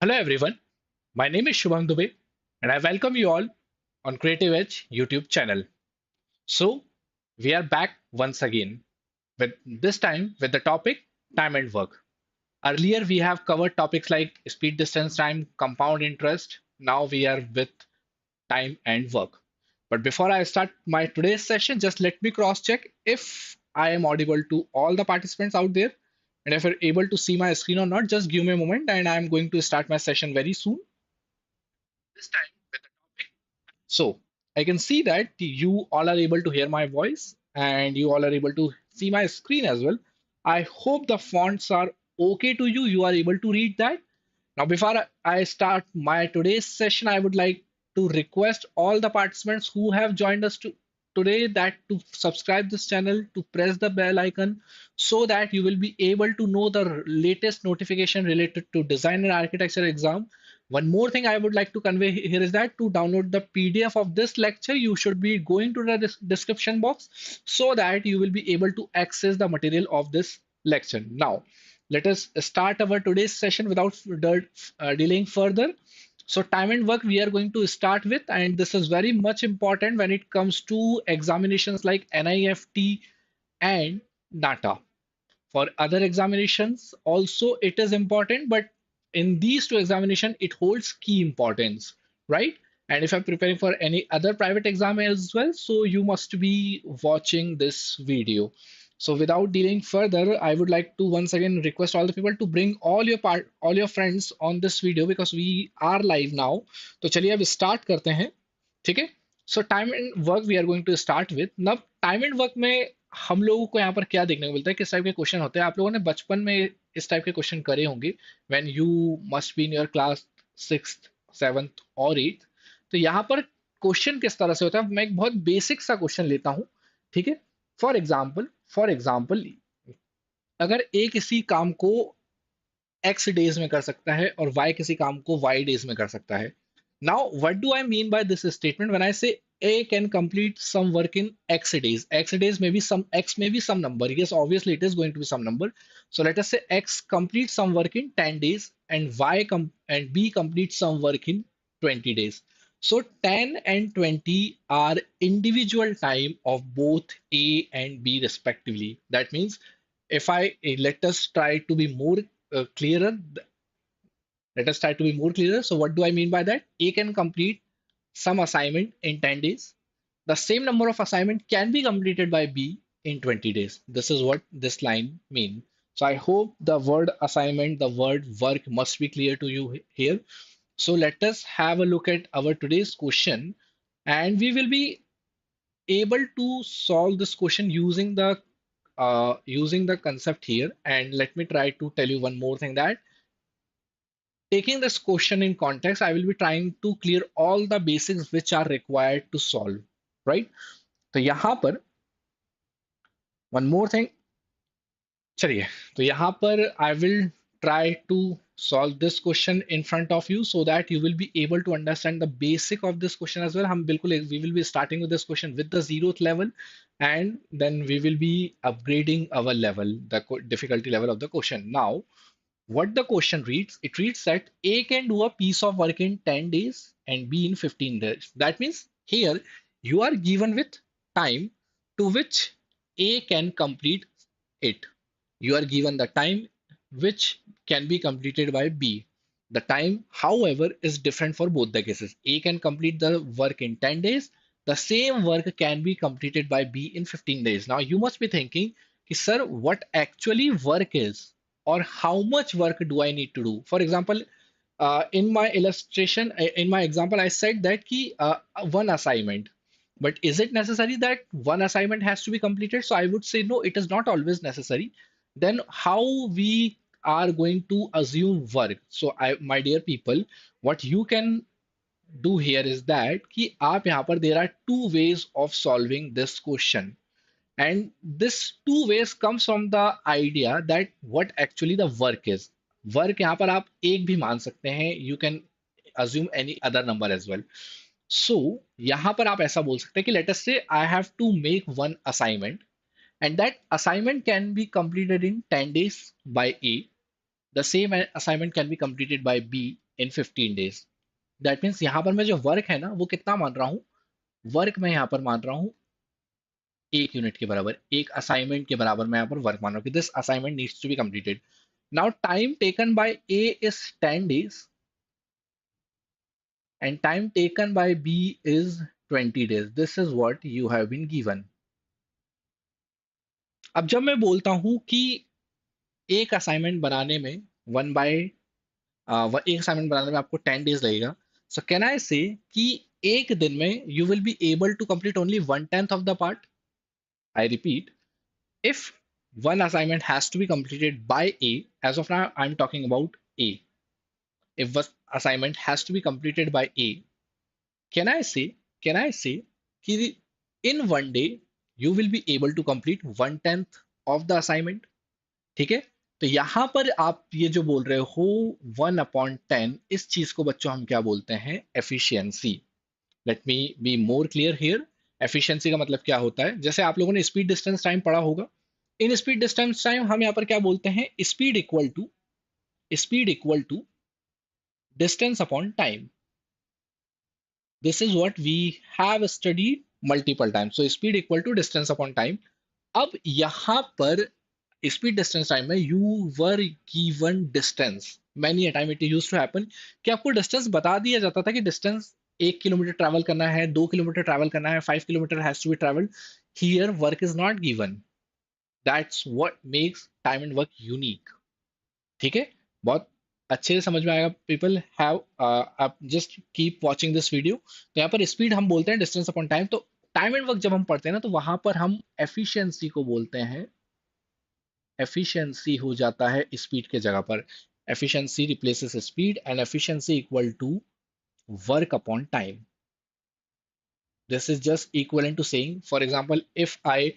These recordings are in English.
Hello everyone, my name is Shubham Dubey and I welcome you all on CreativeEdge YouTube channel. So, we are back once again with this time with the topic time and work. Earlier we have covered topics like speed, distance, time, compound interest. Now we are with time and work. But before I start my today's session, just let me cross check if I am audible to all the participants out there. And if you're able to see my screen or not, just give me a moment and I'm going to start my session very soon. This time with the topic. So I can see that you all are able to hear my voice and you all are able to see my screen as well. I hope the fonts are okay to you. You are able to read that. Now, before I start my today's session, I would like to request all the participants who have joined us today that to subscribe this channel, to press the bell icon so that you will be able to know the latest notification related to design and architecture exam. One more thing I would like to convey here is that to download the PDF of this lecture, you should be going to the description box so that you will be able to access the material of this lecture. Now, let us start our today's session without delaying further. So time and work we are going to start with, and this is very much important when it comes to examinations like NIFT and NATA. For other examinations also it is important, but in these two examinations it holds key importance, right? And if I'm preparing for any other private exam as well, so you must be watching this video. So without dealing further, I would like to once again request all the people to bring all your friends on this video because we are live now. तो चलिए अब start करते हैं, ठीक है? So time and work we are going to start with now. Time and work में हम लोगों को यहाँ पर क्या देखने को मिलता है, किस टाइप के क्वेश्चन होते हैं। आप लोगों ने बचपन में इस टाइप के क्वेश्चन करे होंगे when you must be in your class 6th 7th और 8th। तो यहाँ पर क्वेश्चन किस तरह से होता है, मैं एक बहुत बेसिक सा क्वेश्चन लेता हूँ, ठीक है। फॉर एग्जाम्पल अगर ए किसी काम को एक्स डेज में कर सकता है और वाई किसी काम को वाई डेज में कर सकता है। Now, what do I mean by this statement when I say A can complete some work in X days? X days may be some X may be some number. Yes, obviously it is going to be some number. So let us say X completes some work in 10 days and and B completes some work in 20 days. So 10 and 20 are individual time of both A and B respectively. That means if let us try to be more clearer. Let us try to be more clearer. So what do I mean by that? A can complete some assignment in 10 days. The same number of assignment can be completed by B in 20 days. This is what this line means. So I hope the word assignment, the word work must be clear to you here. So let us have a look at our today's question, and we will be able to solve this question using the concept here. And let me try to tell you one more thing, that taking this question in context, I will be trying to clear all the basics which are required to solve, right? तो यहाँ पर one more thing, चलिए, तो यहाँ पर I will try to solve this question in front of you so that you will be able to understand the basic of this question as well. हम बिल्कुल we will be starting with this question with the 0th level, and then we will be upgrading our level, the difficulty level of the question. Now, what the question reads, it reads that A can do a piece of work in 10 days and B in 15 days. That means here you are given with time to which A can complete it. You are given the time which can be completed by B. The time, however, is different for both the cases. A can complete the work in 10 days. The same work can be completed by B in 15 days. Now you must be thinking, sir, what actually work is, or how much work do I need to do? For example, in my illustration, in my example, I said that one assignment. But is it necessary that one assignment has to be completed? So I would say no, it is not always necessary. Then how we are going to assume work? So my dear people, what you can do here is that there are two ways of solving this question. And this two ways comes from the idea that what actually the work is. Work यहाँ पर आप एक भी मान सकते हैं. You can assume any other number as well. So यहाँ पर आप ऐसा बोल सकते हैं कि let us say I have to make one assignment, and that assignment can be completed in 10 days by A. The same assignment can be completed by B in 15 days. That means यहाँ पर मैं जो work है ना वो कितना मान रहा हूँ, वर्क मैं यहाँ पर मान रहा हूँ 1 यूनिट के बराबर, एक असाइनमेंट के बराबर मैं यहाँ पर वर्क मान रहा हूँ कि this assignment needs to be completed. Now time taken by A is 10 days and time taken by B is 20 days. This is what you have been given. अब जब मैं बोलता हूं कि एक असाइनमेंट बनाने में वन बाय एक असाइनमेंट बनाने में आपको 10 days लगेगा, सो कैन आई से कि एक दिन में you will be able to complete only 1/10 of the part. I repeat, if one assignment has to be completed by A, as of now I'm talking about A. If one assignment has to be completed by A, can I say, can I say कि in one day you will be able to complete 1/10 of the assignment. ठीक है, तो यहां पर आप ये जो बोल रहे हो 1/10, इस चीज को बच्चों हम क्या बोलते हैं, efficiency. Let me be more clear here. Efficiency का मतलब क्या होता है, जैसे आप लोगों ने स्पीड डिस्टेंस टाइम पढ़ा होगा. इन स्पीड डिस्टेंस टाइम हम यहाँ पर क्या बोलते हैं, speed equal to distance upon time. This is what we have studied multiple time. So speed equal to distance upon time. अब यहाँ पर स्पीड डिस्टेंस टाइम में you were given distance. Many time it used to happen कि आपको distance बता दिया जाता था कि डिस्टेंस 1 किलोमीटर ट्रैवल करना है, 2 किलोमीटर ट्रैवल करना है, 5 kilometre has to be travelled. Here work is not given. That's what makes time and work unique. ठीक है, बहुत अच्छे से समझ में आएगा. पीपल हैव, आप just keep watching this video. तो यहाँ पर स्पीड हम बोलते हैं डिस्टेंस अपॉन टाइम. तो टाइम एंड वर्क जब हम पढ़ते हैं ना, तो वहां पर हम एफिशिएंसी को बोलते हैं, एफिशिएंसी हो जाता है स्पीड के जगह पर. Efficiency replaces speed and efficiency equal to work upon time. This is just equal to saying, for example, if I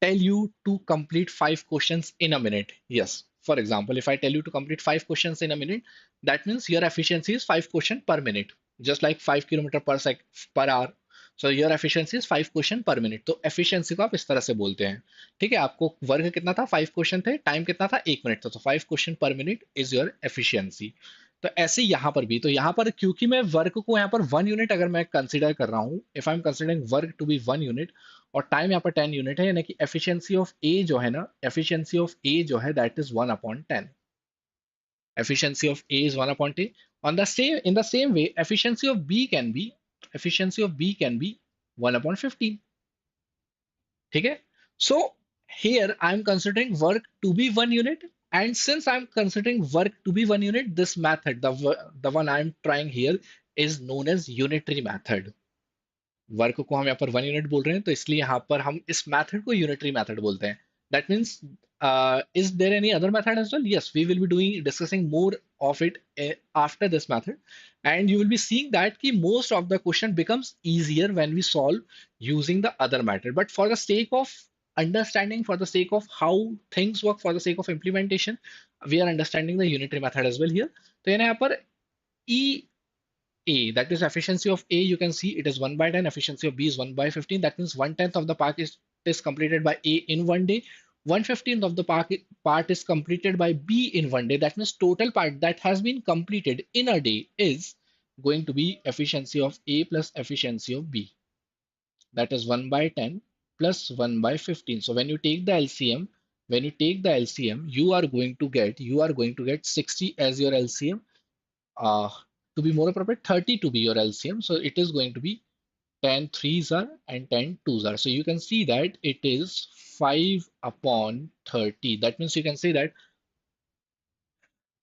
tell you to complete 5 questions in a minute. Yes. For example, if I tell you to complete 5 questions in a minute, that means your efficiency is 5 questions per minute, just like 5 kilometer per hour. So your efficiency is 5 questions per minute. तो efficiency को आप इस तरह से बोलते हैं. ठीक है, आपको वर्क कितना था, 5 क्वेश्चन थे, टाइम कितना था, 1 मिनट था, तो 5 क्वेश्चन पर मिनट इज योर एफिशिएंसी. तो ऐसे यहाँ पर भी, तो यहाँ पर क्योंकि मैं वर्क को यहाँ पर 1 यूनिट अगर मैं कंसिडर कर रहा हूँ, if I am considering work to be 1 unit और टाइम यहाँ पर 10 यूनिट है, यानी कि एफिशिएंसी ऑफ ए जो है ना, एफिशिएंसी ऑफ ए जो है that is 1/10. Efficiency of A is 1/10. On the same, in the same way efficiency of B can be, efficiency of B can be 1/15. ठीक है, so here I am considering work to be 1 unit. And since I'm considering work to be 1 unit, this method, the one I'm trying here, is known as unitary method. Work को हम यहाँ पर 1 unit बोल रहे हैं, तो इसलिए यहाँ पर हम इस मेथड को यूनिटरी मेथड बोलते हैं. That means, is there any other method as well? Yes, we will be doing discussing more of it after this method. And you will be seeing that कि most of the question becomes easier when we solve using the other method. But for the sake of understanding, for the sake of how things work, for the sake of implementation, we are understanding the unitary method as well here. तो यानी यहाँ पर E A, that is efficiency of A, you can see it is 1/10, efficiency of B is 1/15. That means 1/10 of the is completed by A in one day. 1/15 of the part is completed by B in one day. That means total part that has been completed in a day is going to be efficiency of A plus efficiency of B. That is 1/10 plus 1/15. So when you take the LCM, you are going to get 60 as your LCM. uh, to be more appropriate, 30 to be your LCM. So it is going to be 10 threes are and 10 twos are. So you can see that it is 5/30. That means you can say that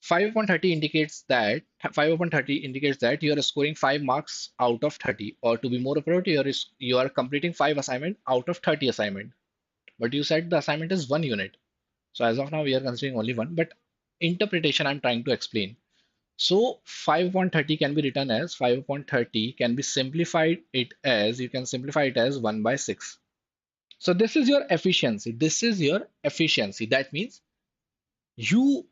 5/30 indicates that 5/30 indicates that you are scoring 5 marks out of 30, or to be more appropriate, you are completing 5 assignment out of 30 assignment. But you said the assignment is 1 unit. So as of now, we are considering only one, but interpretation I'm trying to explain. So 5/30 can be written as 5/30 can be simplified it as, you can simplify it as 1/6. So this is your efficiency. This is your efficiency. That means you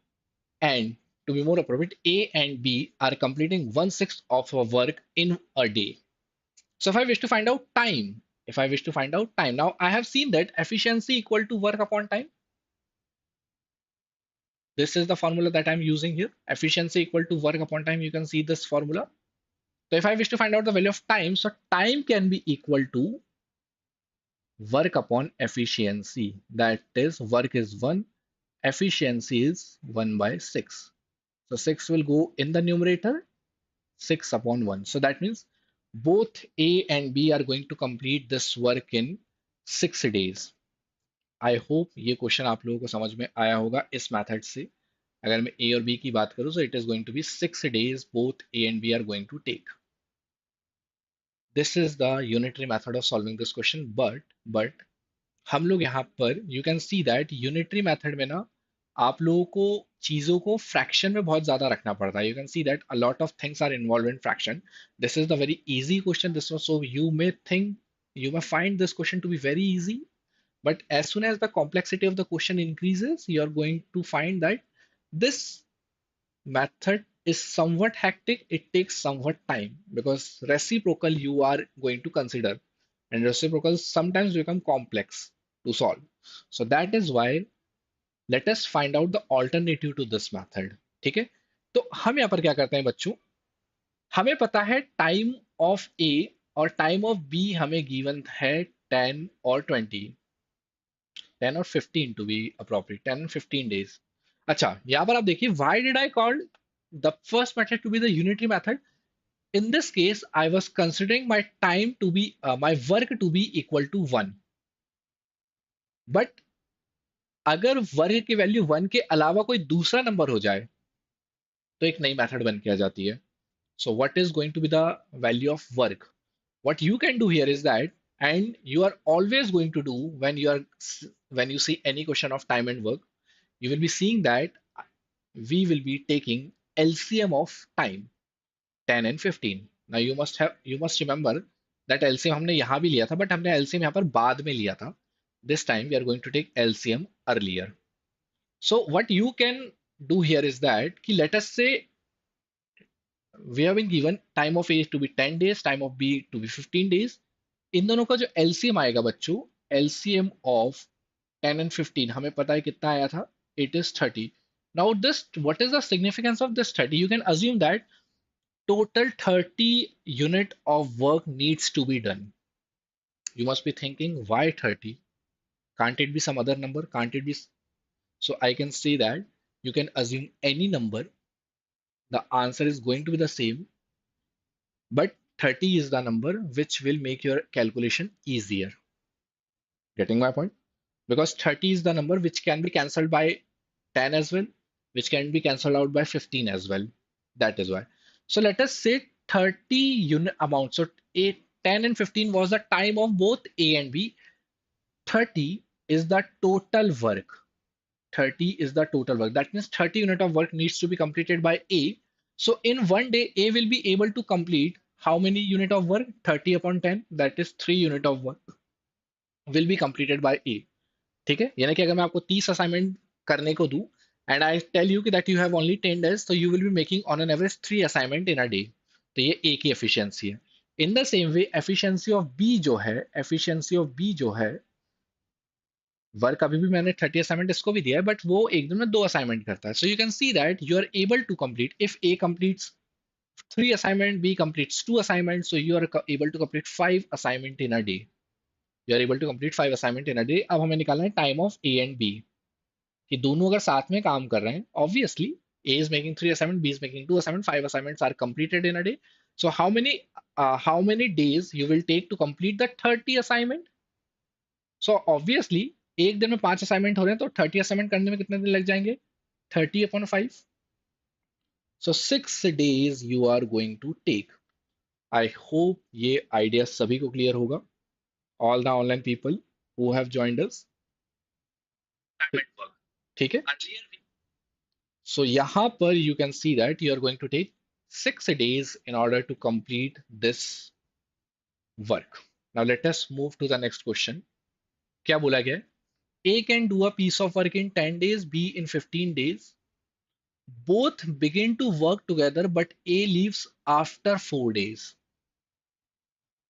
and, to be more appropriate, A and B are completing 1/6 of a work in a day. So if I wish to find out time, now I have seen that efficiency equal to work upon time. This is the formula that I'm using here. Efficiency equal to work upon time. You can see this formula. So if I wish to find out the value of time, so time can be equal to work upon efficiency. That is, work is 1, efficiency is 1 by 6. So 6 will go in the numerator, 6 upon 1. So that means both A and B are going to complete this work in 6 days. I hope ये question आप लोगों को समझ में आया होगा इस method से. अगर मैं ए और बी की बात करूं, so it is going to be 6 days both A and B are going to take. This is the unitary method of solving this question, but हम लोग यहाँ पर you can see that unitary method में ना आप लोगों को चीजों को फ्रैक्शन में बहुत ज्यादा रखना पड़ता है. You can see that a lot of things are involved in fraction. This is the very easy question. This was, so you may find this question to be very easy, but as soon as the complexity of the question increases, you're going to find that this method is somewhat hectic. It takes somewhat time because reciprocal you are going to consider, and reciprocals sometimes become complex to solve. So that is why let us find out the alternative to this method. ठीक है, तो हम यहाँ पर क्या करते हैं बच्चों, हमें पता है टाइम ऑफ ए और टाइम ऑफ बी हमें गिवन है 10 और 20, 10 और 15 to be appropriate, 10 and 15 days. अच्छा, यहां पर आप देखिए, why did I call the first method to be the unitary method. In this case, I was considering my time to be my work to be equal to 1. But अगर वर्ग की value 1 के अलावा कोई दूसरा नंबर हो जाए तो एक नई मेथड बन के आ जाती है. So what is going to be the value of work? What you can do here is that, and you are always going to do when you see any question of time and work, you will be seeing that we will be taking LCM of time, 10 and 15. Now you must remember that LCM हमने यहाँ भी लिया था, but हमने LCM यहाँ पर बाद में लिया था. This time we are going to take LCM earlier. So what you can do here is that कि let us say we have been given time of A to be 10 days, time of B to be 15 days. इन दोनों का जो LCM आएगा बच्चों, LCM of 10 and 15 हमें पता है कितना आया था, it is 30. Now this, what is the significance of this 30? You can assume that total 30 unit of work needs to be done. You must be thinking, why 30? Can't it be some other number? Can't it be? So I can say that you can assume any number. The answer is going to be the same, but 30 is the number which will make your calculation easier. Getting my point? Because 30 is the number which can be cancelled by 10 as well, which can be cancelled out by 15 as well. That is why. So let us say 30 unit amount. So 10 and 15 was the time of both A and B. 30 is the total work. 30 is the total work. That means 30 unit of work needs to be completed by A. So in one day, A will be able to complete how many unit of work? 30 upon 10, that is 3 unit of work will be completed by A. ठीक है, यानी कि अगर मैं आपको 30 assignment करने को दूं and I tell you that you have only 10 days, so you will be making on an average 3 assignment in a day. तो ये A की efficiency है. In the same way, efficiency of B जो है, efficiency of B जो है, work अभी भी मैंने 30 असाइनमेंट इसको भी दिया है, बट वो एक दिन में 2 असाइनमेंट करता है. So you can see that you are able to complete if A completes 3 assignment, B completes 2 assignments, so you are able to complete 5 assignment in a day. You are able to complete 5 assignment in a day. अब हमें निकालना है time of A and B, कि दोनों अगर साथ में काम कर रहे हैं, obviously A is making 3 assignment, B is making 2 assignment, 5 assignments are completed in a day. So how many days you will take to complete the 30 assignment? So obviously एक दिन में 5 असाइनमेंट हो रहे हैं, तो 30 असाइनमेंट करने में कितने दिन लग जाएंगे? 30 upon 5. So 6 days you are going to take. I hope ये आइडिया सभी को क्लियर होगा. All the online people who have joined us. ठीक है? So यहाँ पर you can see that you are going to take 6 days in order to complete this work. Now let us move to the next question. क्या बोला गया है? A can do a piece of work in 10 days, B in 15 days. Both begin to work together, but A leaves after 4 days.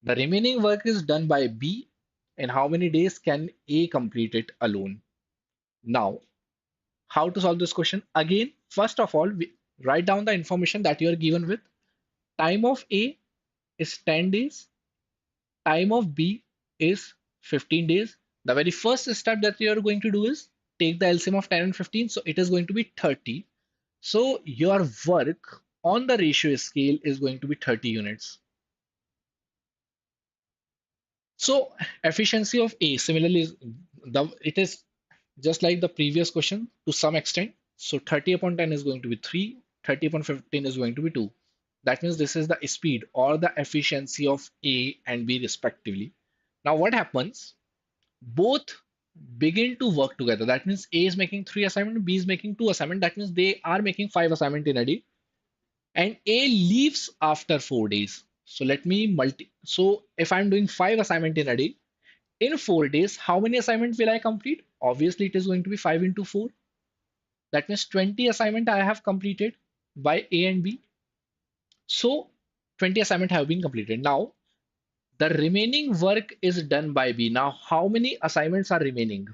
The remaining work is done by B. In how many days can A complete it alone? Now, how to solve this question? Again, first of all, we write down the information that you are given with. Time of A is 10 days, time of B is 15 days. The very first step that you are going to do is take the LCM of 10 and 15. So it is going to be 30. So your work on the ratio scale is going to be 30 units. So efficiency of A similarly it is just like the previous question to some extent. So 30 upon 10 is going to be 3, 30 upon 15 is going to be 2. That means this is the speed or the efficiency of A and B respectively. Now what happens? Both begin to work together. That means A is making 3 assignment, B is making 2 assignment. That means they are making 5 assignment in a day. And A leaves after 4 days. So let me multi. So if I'm doing 5 assignment in a day, in 4 days, how many assignments will I complete? Obviously, it is going to be 5 into 4. That means 20 assignment I have completed by A and B. So 20 assignment have been completed. Now the remaining work is done by B. Now how many assignments are remaining?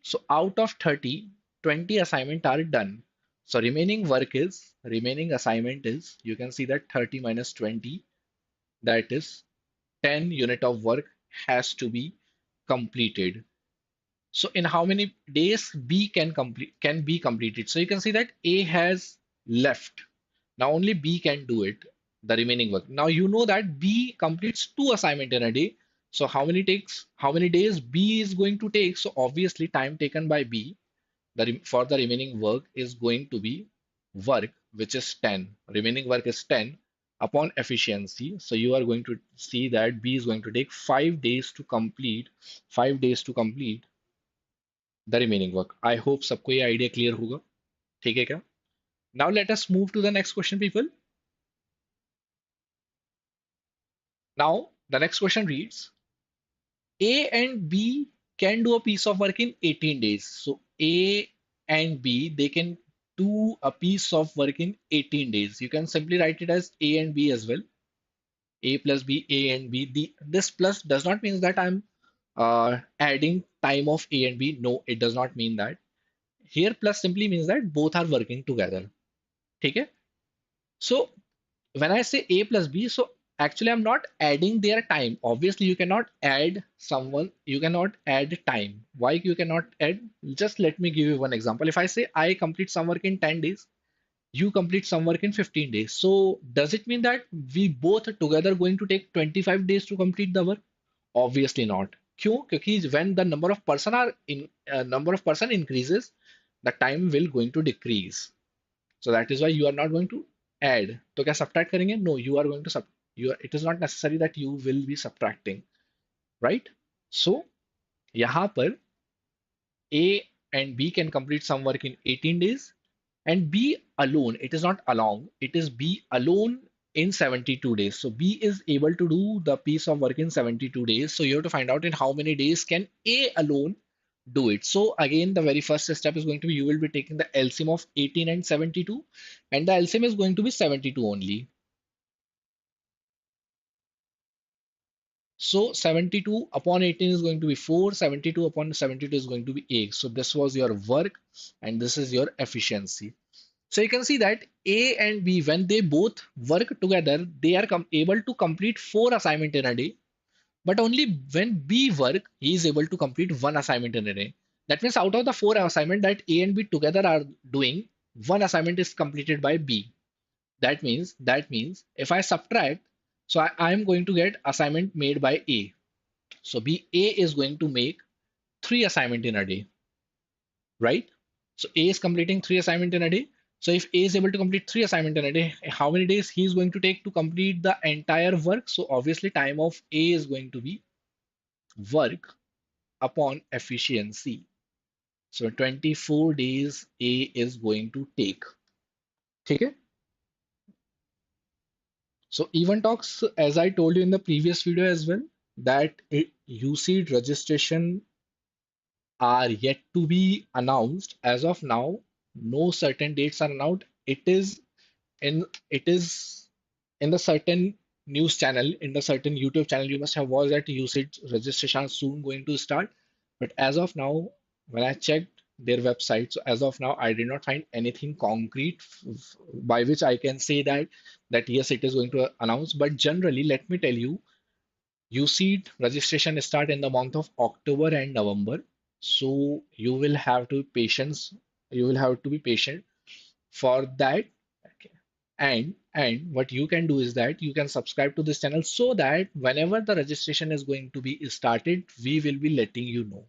So out of 30, 20 assignment are done. So remaining assignment is, you can see that 30 minus 20, that is 10 unit of work has to be completed. So in how many days B can be completed? So you can see that A has left. Now only B can do it, the remaining work. Now you know that B completes 2 assignment in a day. So how many days B is going to take? So obviously time taken by B for the remaining work is going to be work, which is 10. Remaining work is 10 upon efficiency. So you are going to see that B is going to take 5 days to complete, 5 days to complete the remaining work. I hope सबको ये idea clear होगा. ठीक है क्या? Now let us move to the next question, people. Now the next question reads: A and B can do a piece of work in 18 days. So A and B, they can do a piece of work in 18 days. You can simply write it as A and B as well. A plus B, A and B. This plus does not mean that I'm adding time of A and B. No, it does not mean that. Here plus simply means that both are working together. Okay? So when I say A plus B, so actually I'm not adding their time. Obviously, you cannot add time. Why you cannot add? Just let me give you one example. If I say I complete some work in 10 days, you complete some work in 15 days. So does it mean that we both together going to take 25 days to complete the work? Obviously not. क्यों? क्योंकि when the number of person increases, the time will going to decrease. So that is why you are not going to add. तो क्या subtract करेंगे? No, you are going to it is not necessary that you will be subtracting, right? So यहाँ पर A and B can complete some work in 18 days and B alone, it is not along, it is B alone in 72 days. So B is able to do the piece of work in 72 days. So you have to find out in how many days can A alone do it. So again, the very first step is going to be you will be taking the LCM of 18 and 72, and the LCM is going to be 72 only. So 72 upon 18 is going to be 4, 72 upon 72 is going to be 8. So this was your work and this is your efficiency. So you can see that A and B, when they both work together, they are able to complete 4 assignments in a day. But only when B work, he is able to complete 1 assignment in a day. That means out of the 4 assignments that A and B together are doing, 1 assignment is completed by B. That means if I subtract, so I am going to get assignment made by A. So A is going to make 3 assignment in a day, right? So A is completing 3 assignment in a day. So if A is able to complete 3 assignment in a day, how many days he is going to take to complete the entire work? So obviously time of A is going to be work upon efficiency. So 24 days A is going to take. Okay. So even talks, as I told you in the previous video as well, that UCEED registration are yet to be announced. As of now, no certain dates are announced. It is in the certain news channel, in the certain YouTube channel, you must have watched that UCEED registration are soon going to start. But as of now, when I checked, their website. So as of now, I did not find anything concrete by which I can say that yes, it is going to announce. But generally, let me tell you, UCEED registration start in the month of October and November. So you will have to patience. You will have to be patient for that. Okay. And what you can do is that you can subscribe to this channel so that whenever the registration is going to be started, we will be letting you know,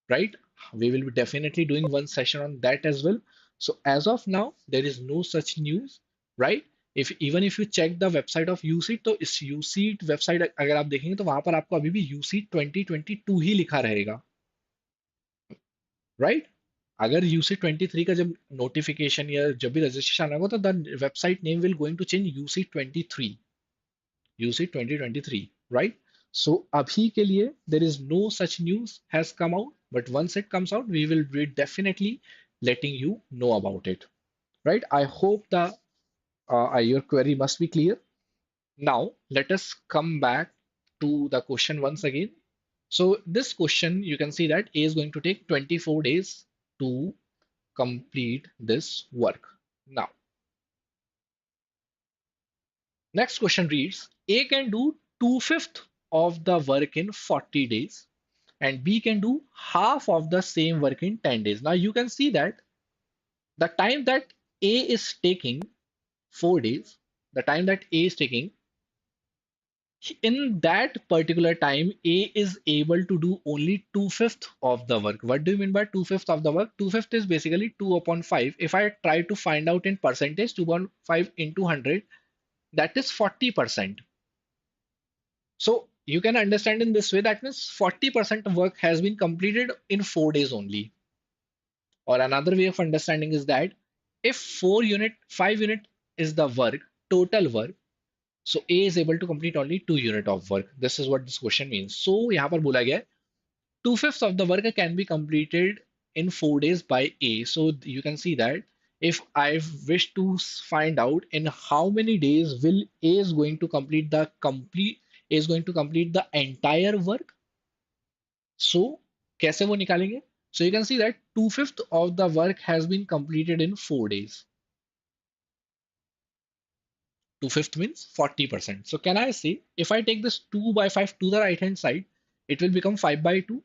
right? We will be definitely doing one session on that as well. So as of now, there is no such news, right? If even if you check the website of UCEED, तो इस UCEED website अगर आप देखेंगे तो वहां पर आपको अभी भी UCEED 2022 ही लिखा रहेगा, राइट? अगर यूसी 23 का जब नोटिफिकेशन या जब भी रजिस्ट्रेशन आएगा तो the website name will going to change UC 23, UC 2023, right? So अभी के लिए there is no such news has come out, but once it comes out we will be definitely letting you know about it, right? I hope the your query must be clear. Now let us come back to the question once again. So this question, you can see that A is going to take 24 days to complete this work. Now, next question reads, A can do two-fifth of the work in 40 days and B can do half of the same work in 10 days. Now you can see that the time that A is taking 4 days, the time that A is taking, in that particular time, A is able to do only two-fifth of the work. What do you mean by two-fifth of the work? Two-fifth is basically 2 upon 5. If I try to find out in percentage, 2 upon 5 into 100, that is 40%. So you can understand in this way that means 40% of work has been completed in 4 days only. Or another way of understanding is that if 5 unit is the work, total work, so A is able to complete only 2 unit of work. This is what this question means. So यहाँ पर बोला गया है two-fifths of the work can be completed in 4 days by A. So you can see that if I wish to find out in how many days will A is going to complete the entire work. So कैसे वो निकालेंगे? So you can see that two-fifths of the work has been completed in 4 days. Two-fifths means 40%. So can I say if I take this 2 by 5 to the right hand side, it will become 5 by 2.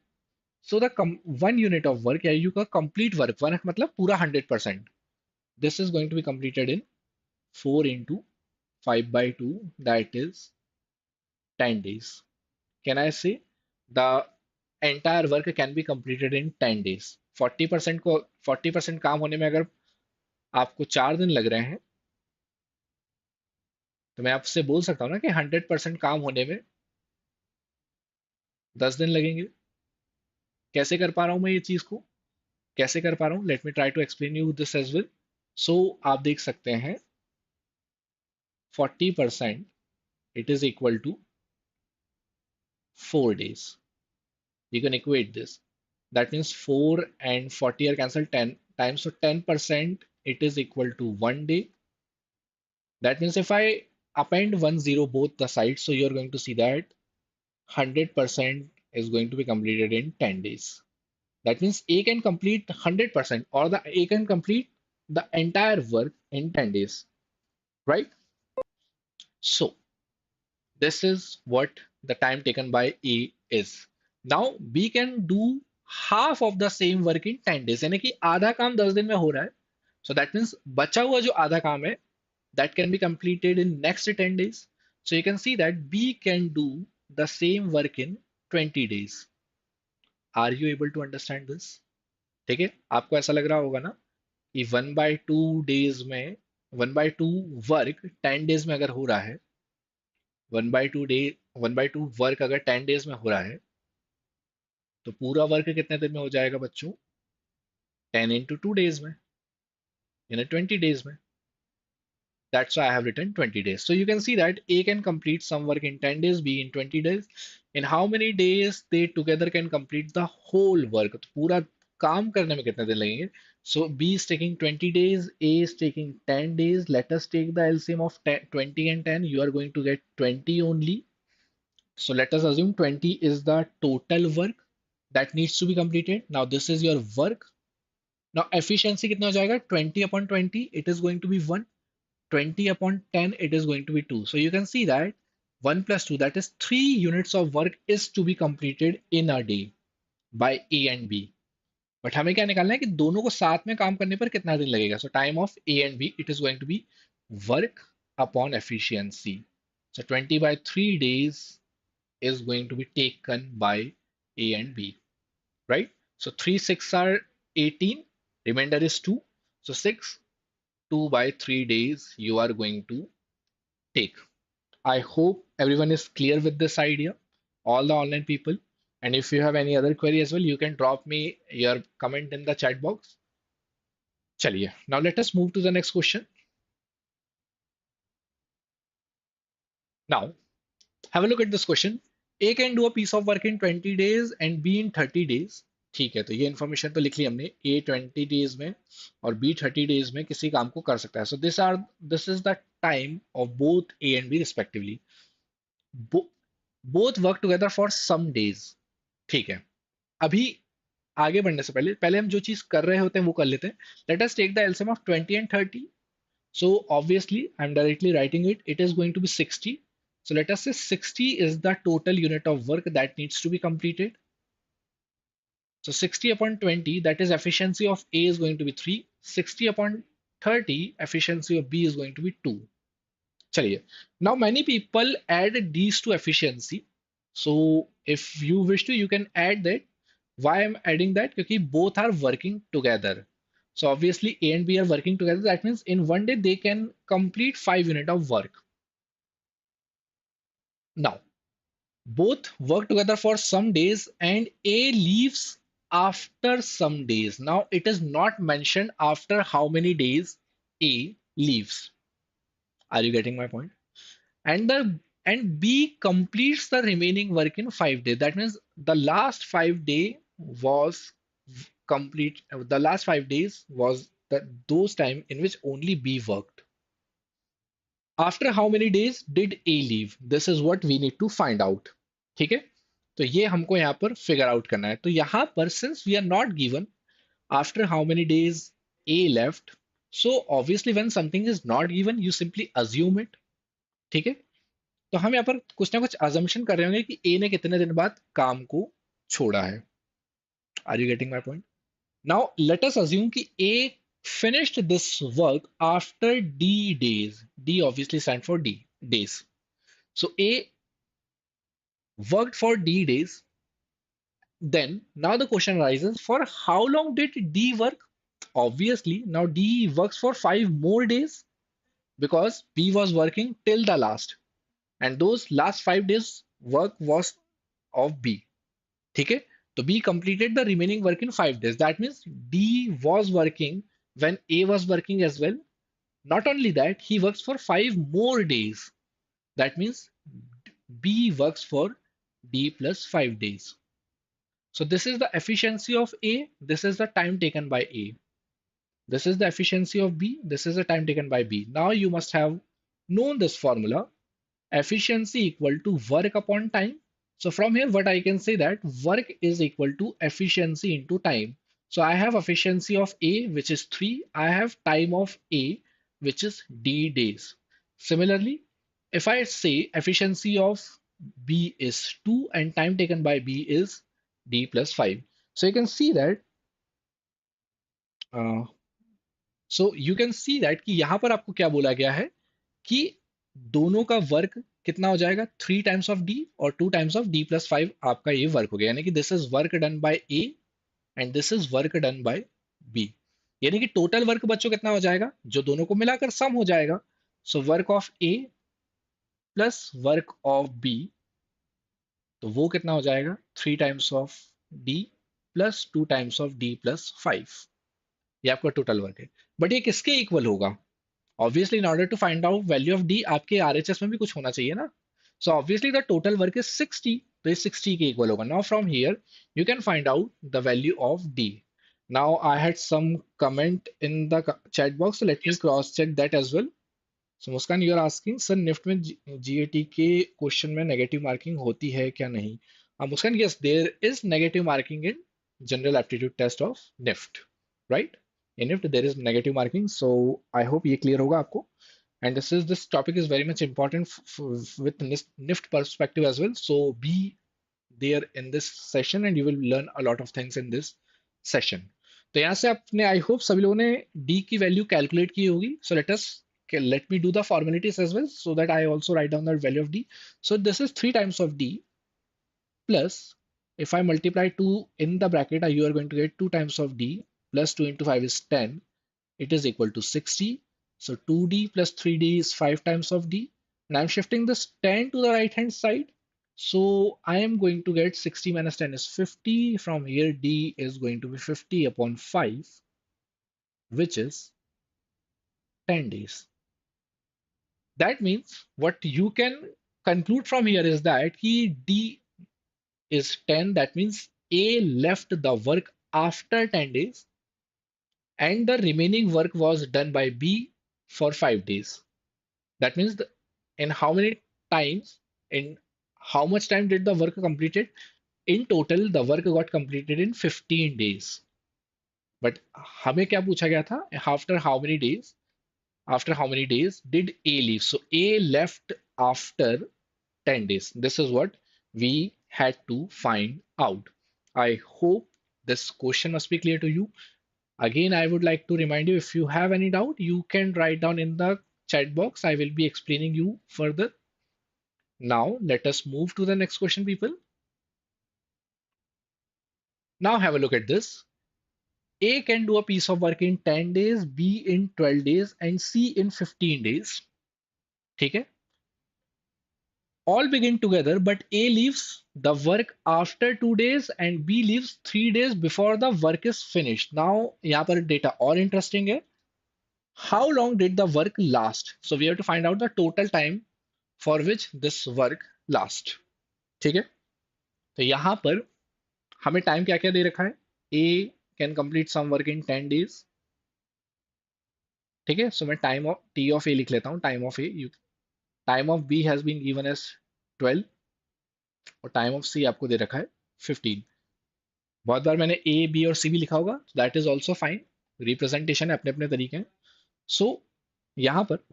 So the 1 unit of work, या you का complete work, work मतलब पूरा 100%. This is going to be completed in 4 into 5 by 2, that is 10 days. Can I say the entire work can be completed in 10 days? 40% काम होने में अगर आपको 4 दिन लग रहे हैं तो मैं आपसे बोल सकता हूँ ना कि 100% काम होने में 10 दिन लगेंगे. कैसे कर पा रहा हूँ मैं ये चीज को? कैसे कर पा रहा हूँ? Let me try to explain you this as well. So आप देख सकते हैं 40% it is equal to 4 days. You can equate this. That means 4 and 40 are cancelled 10 times. So 10% it is equal to 1 day. That means if I append 1 0 both the sides, so you're going to see that 100% is going to be completed in 10 days. That means A can complete 100% or the A can complete the entire work in 10 days, right? So this is what the time taken by A is. Now B can do half of the same work in 10 days. यानी कि आधा काम 10 दिन में हो रहा है. So that means बचा हुआ जो आधा काम है that can be completed in next 10 days. So you can see that B can do the same work in 20 days. Are you able to understand this? ठीक है, आपको ऐसा लग रहा होगा ना कि 1/2 days में 1/2 वर्क 10 डेज में अगर हो रहा है, 1/2 वर्क अगर 10 डेज में हो रहा है तो पूरा वर्क कितने दिन में हो जाएगा बच्चों? 10 into 2 days में, यानी 20 days में. That's why I have written 20 days. So you can see that A can complete some work in 10 days, B in 20 days. In how many days they together can complete the whole work? तो पूरा काम करने में कितने दिन लगेंगे? So B is taking 20 days, A is taking 10 days. Let us take the LCM of 10, 20 and 10. You are going to get 20 only. So let us assume 20 is the total work that needs to be completed. Now this is your work. Now efficiency कितना हो जाएगा, 20/20 it is going to be 1, 20/10 it is going to be 2. So you can see that 1 plus 2, that is 3 units of work is to be completed in a day by A and B. But हमें क्या निकालना है कि दोनों को साथ में काम करने पर कितना दिन लगेगा. So time of A and B it is going to be work upon efficiency. So 20/3 days is going to be taken by A and B, right? So 3 6 are 18, remainder is 2. So 6, 2/3 days you are going to take. I hope everyone is clear with this idea, all the online people. And if you have any other query as well, you can drop me your comment in the chat box. Chaliye. Now let us move to the next question. Now, have a look at this question. A can do a piece of work in 20 days and B in 30 days. ठीक है, तो ये information तो लिख ली हमने. A 20 days में और B 30 days में किसी काम को कर सकता है. So this is the time of both A and B respectively. Both work together for some days. ठीक है. अभी आगे बढ़ने से पहले पहले हम जो चीज कर रहे होते हैं वो कर लेते हैं. Let us take the LCM of 20 and 30. So obviously I'm directly writing it. It is going to be 60. So let us say 60 is the total unit of work that needs to be completed. So 60/20, that is efficiency of A is going to be 3. 60/30, efficiency of B is going to be 2. चलिए. Now many people add these to efficiency. So if you wish to, you can add that. Why I'm adding that? Because both are working together. So obviously A and B are working together. That means in one day they can complete 5 units of work. Now both work together for some days and A leaves after some days. Now it is not mentioned after how many days A leaves. Are you getting my point? And B completes the remaining work in 5 days. That means the last 5 day was complete. The last 5 days was those time in which only B worked. After how many days did A leave? This is what we need to find out. ठीक है, तो ये हमको यहाँ पर figure out करना है. तो यहाँ पर since we are not given after how many days A left, so obviously when something is not given you simply assume it. ठीक है, तो हम यहाँ पर कुछ ना कुछ अजम्पशन कर रहे होंगे कि ए ने कितने दिन बाद काम को छोड़ा है. Are you getting my point? Now let us assume कि A finished this work after D days. D obviously stand for D days. So A worked for D days. Then now the question arises, for how long did D work? Obviously now D works for 5 more days because B was working till the last, and those last 5 days work was of B. ठीक है, तो B completed the remaining work in 5 days. That means D was working when A was working as well. Not only that, he works for 5 more days. That means B works for D plus 5 days. So this is the efficiency of A. This is the time taken by A. This is the efficiency of B. This is the time taken by B. Now you must have known this formula. Efficiency equal to work upon time. So from here, what I can say that work is equal to efficiency into time. So I have efficiency of A, which is 3. I have time of A, which is D days. Similarly, if I say efficiency of B is 2 and time taken by B is D plus 5. So you can see that uh, कि यहाँ पर आपको क्या बोला गया है कि दोनों का वर्क कितना हो जाएगा, 3 टाइम्स ऑफ डी और 2 टाइम्स ऑफ डी प्लस 5. आपका ये वर्क हो गया, यानी कि this is work done by A and this is work done by B. यानी कि टोटल वर्क बच्चों कितना हो जाएगा, जो दोनों को मिलाकर सम हो जाएगा. So work of A plus work of B, तो वो कितना हो जाएगा, 3 times of D plus 2 times of D plus 5. ये आपका टोटल वर्क है. बट ये किसके इक्वल होगा? Obviously, in order to find out value of D, आपके RHS में भी कुछ होना चाहिए ना. So obviously the total work is 60. तो ये 60 के equal होगा. Now from here, you can find out the value of D. Now I had some comment in the chat box, so let me cross check that as well. So Muskan, you are asking, sir, NIFT में GAT के question में negative marking होती है क्या नहीं? Muskan, yes, there is negative marking in general aptitude test of NIFT. right? In NIFT there is negative marking, so I hope ये clear होगा आपको. And this topic is very much important with NIFT perspective as well. So be there in this session and you will learn a lot of things in this session. तो यहाँ से आपने I hope सभी लोगों ने d की value calculate की होगी. So let me do the formalities as well so that I also write down the value of d. So this is 3 times of d plus, if I multiply 2 in the bracket, you are going to get 2 times of d plus 2 into 5 is 10. It is equal to 60. So 2d plus 3d is 5 times of d. And I'm shifting this 10 to the right hand side. So I am going to get 60 minus 10 is 50. From here, d is going to be 50 upon 5, which is 10 days. That means what you can conclude from here is that d is 10. That means A left the work after 10 days and the remaining work was done by B for 5 days. That means in how many times, in how much time did the work completed? In total, the work got completed in 15 days. But हमें क्या पूछा गया था? After how many days? After how many days did A leave? So A left after 10 days. This is what we had to find out. I hope this question must be clear to you. Again, I would like to remind you, if you have any doubt, you can write down in the chat box. I will be explaining you further. Now, let us move to the next question, people. Now, have a look at this. A can do a piece of work in 10 days, B in 12 days, and C in 15 days. Okay? All begin together, but A leaves the work after 2 days and B leaves 3 days before the work is finished. Now, यहाँ पर data और interesting है. How long did the work last? So we have to find out the total time for which this work last. ठीक है? तो यहाँ पर हमें टाइम क्या क्या दे रखा है? A can complete some work in 10 days. ठीक है? So मैं time of T of A लिख लेता हूँ. Time of B has been given as 12 और time of C आपको दे रखा है 15. बहुत बार मैंने ए बी और सी भी लिखा होगा, that is also fine. Representation है, अपने अपने तरीके हैं. सो यहाँ पर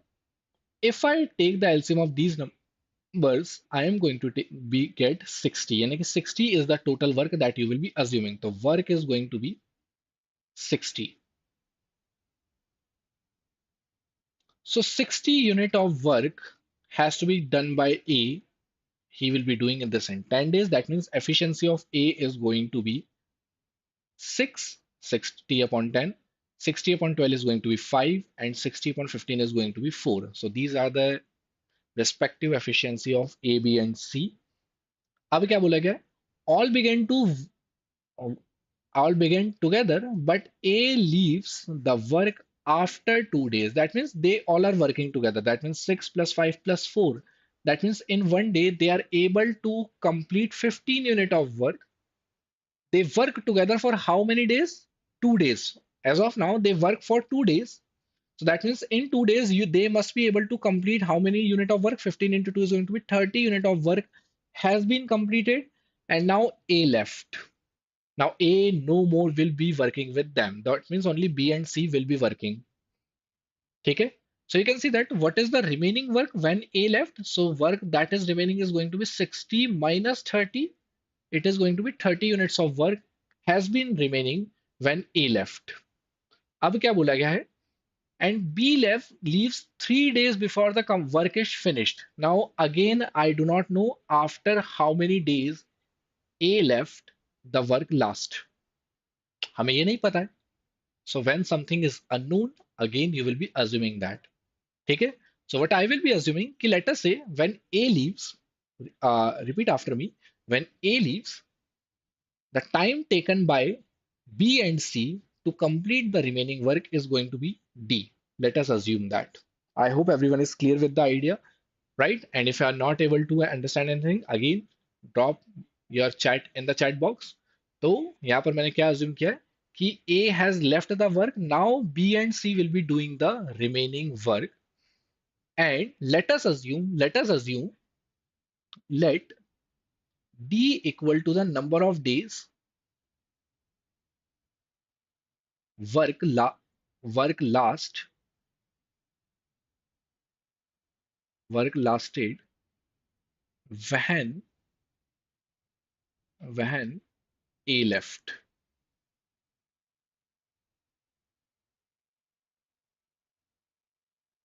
if I take the LCM of these numbers I am going to be get 60, यानी कि 60 is the total work that you will be assuming. तो work is going to be 60. So 60 unit of work has to be done by A. He will be doing in this in 10 days. That means efficiency of A is going to be 6, 60 upon 10. 60 upon 12 is going to be 5 and 60 upon 15 is going to be 4. So these are the respective efficiency of A, B and C. अब क्या बोला गया? All began to all began together, but A leaves the work after 2 days. That means they all are working together. That means 6 plus 5 plus 4. That means in one day they are able to complete 15 unit of work. They work together for how many days? 2 days. As of now, they work for 2 days. So that means in 2 days, they must be able to complete how many unit of work? 15 into 2 is going to be 30 unit of work has been completed. And now A left. Now A no more will be working with them. That means only B and C will be working. Okay? So you can see that what is the remaining work when A left? So work that is remaining is going to be 60 minus 30. It is going to be 30 units of work has been remaining when A left. अब क्या बोला गया है? And B left leaves 3 days before the work is finished. Now again, I do not know after how many days A left the work last. हमें ये नहीं पता है. So when something is unknown, again you will be assuming that. ठीक है? So what I will be assuming कि let us say when A leaves, repeat after me. When A leaves, the time taken by B and C to complete the remaining work is going to be D. Let us assume that. I hope everyone is clear with the idea, right? And if you are not able to understand anything, again, drop your chat in the chat box. तो यहाँ पर मैंने क्या assume किया है कि A has left the work. Now B and C will be doing the remaining work. And let D equal to the number of days work ला work last work lasted when when A left.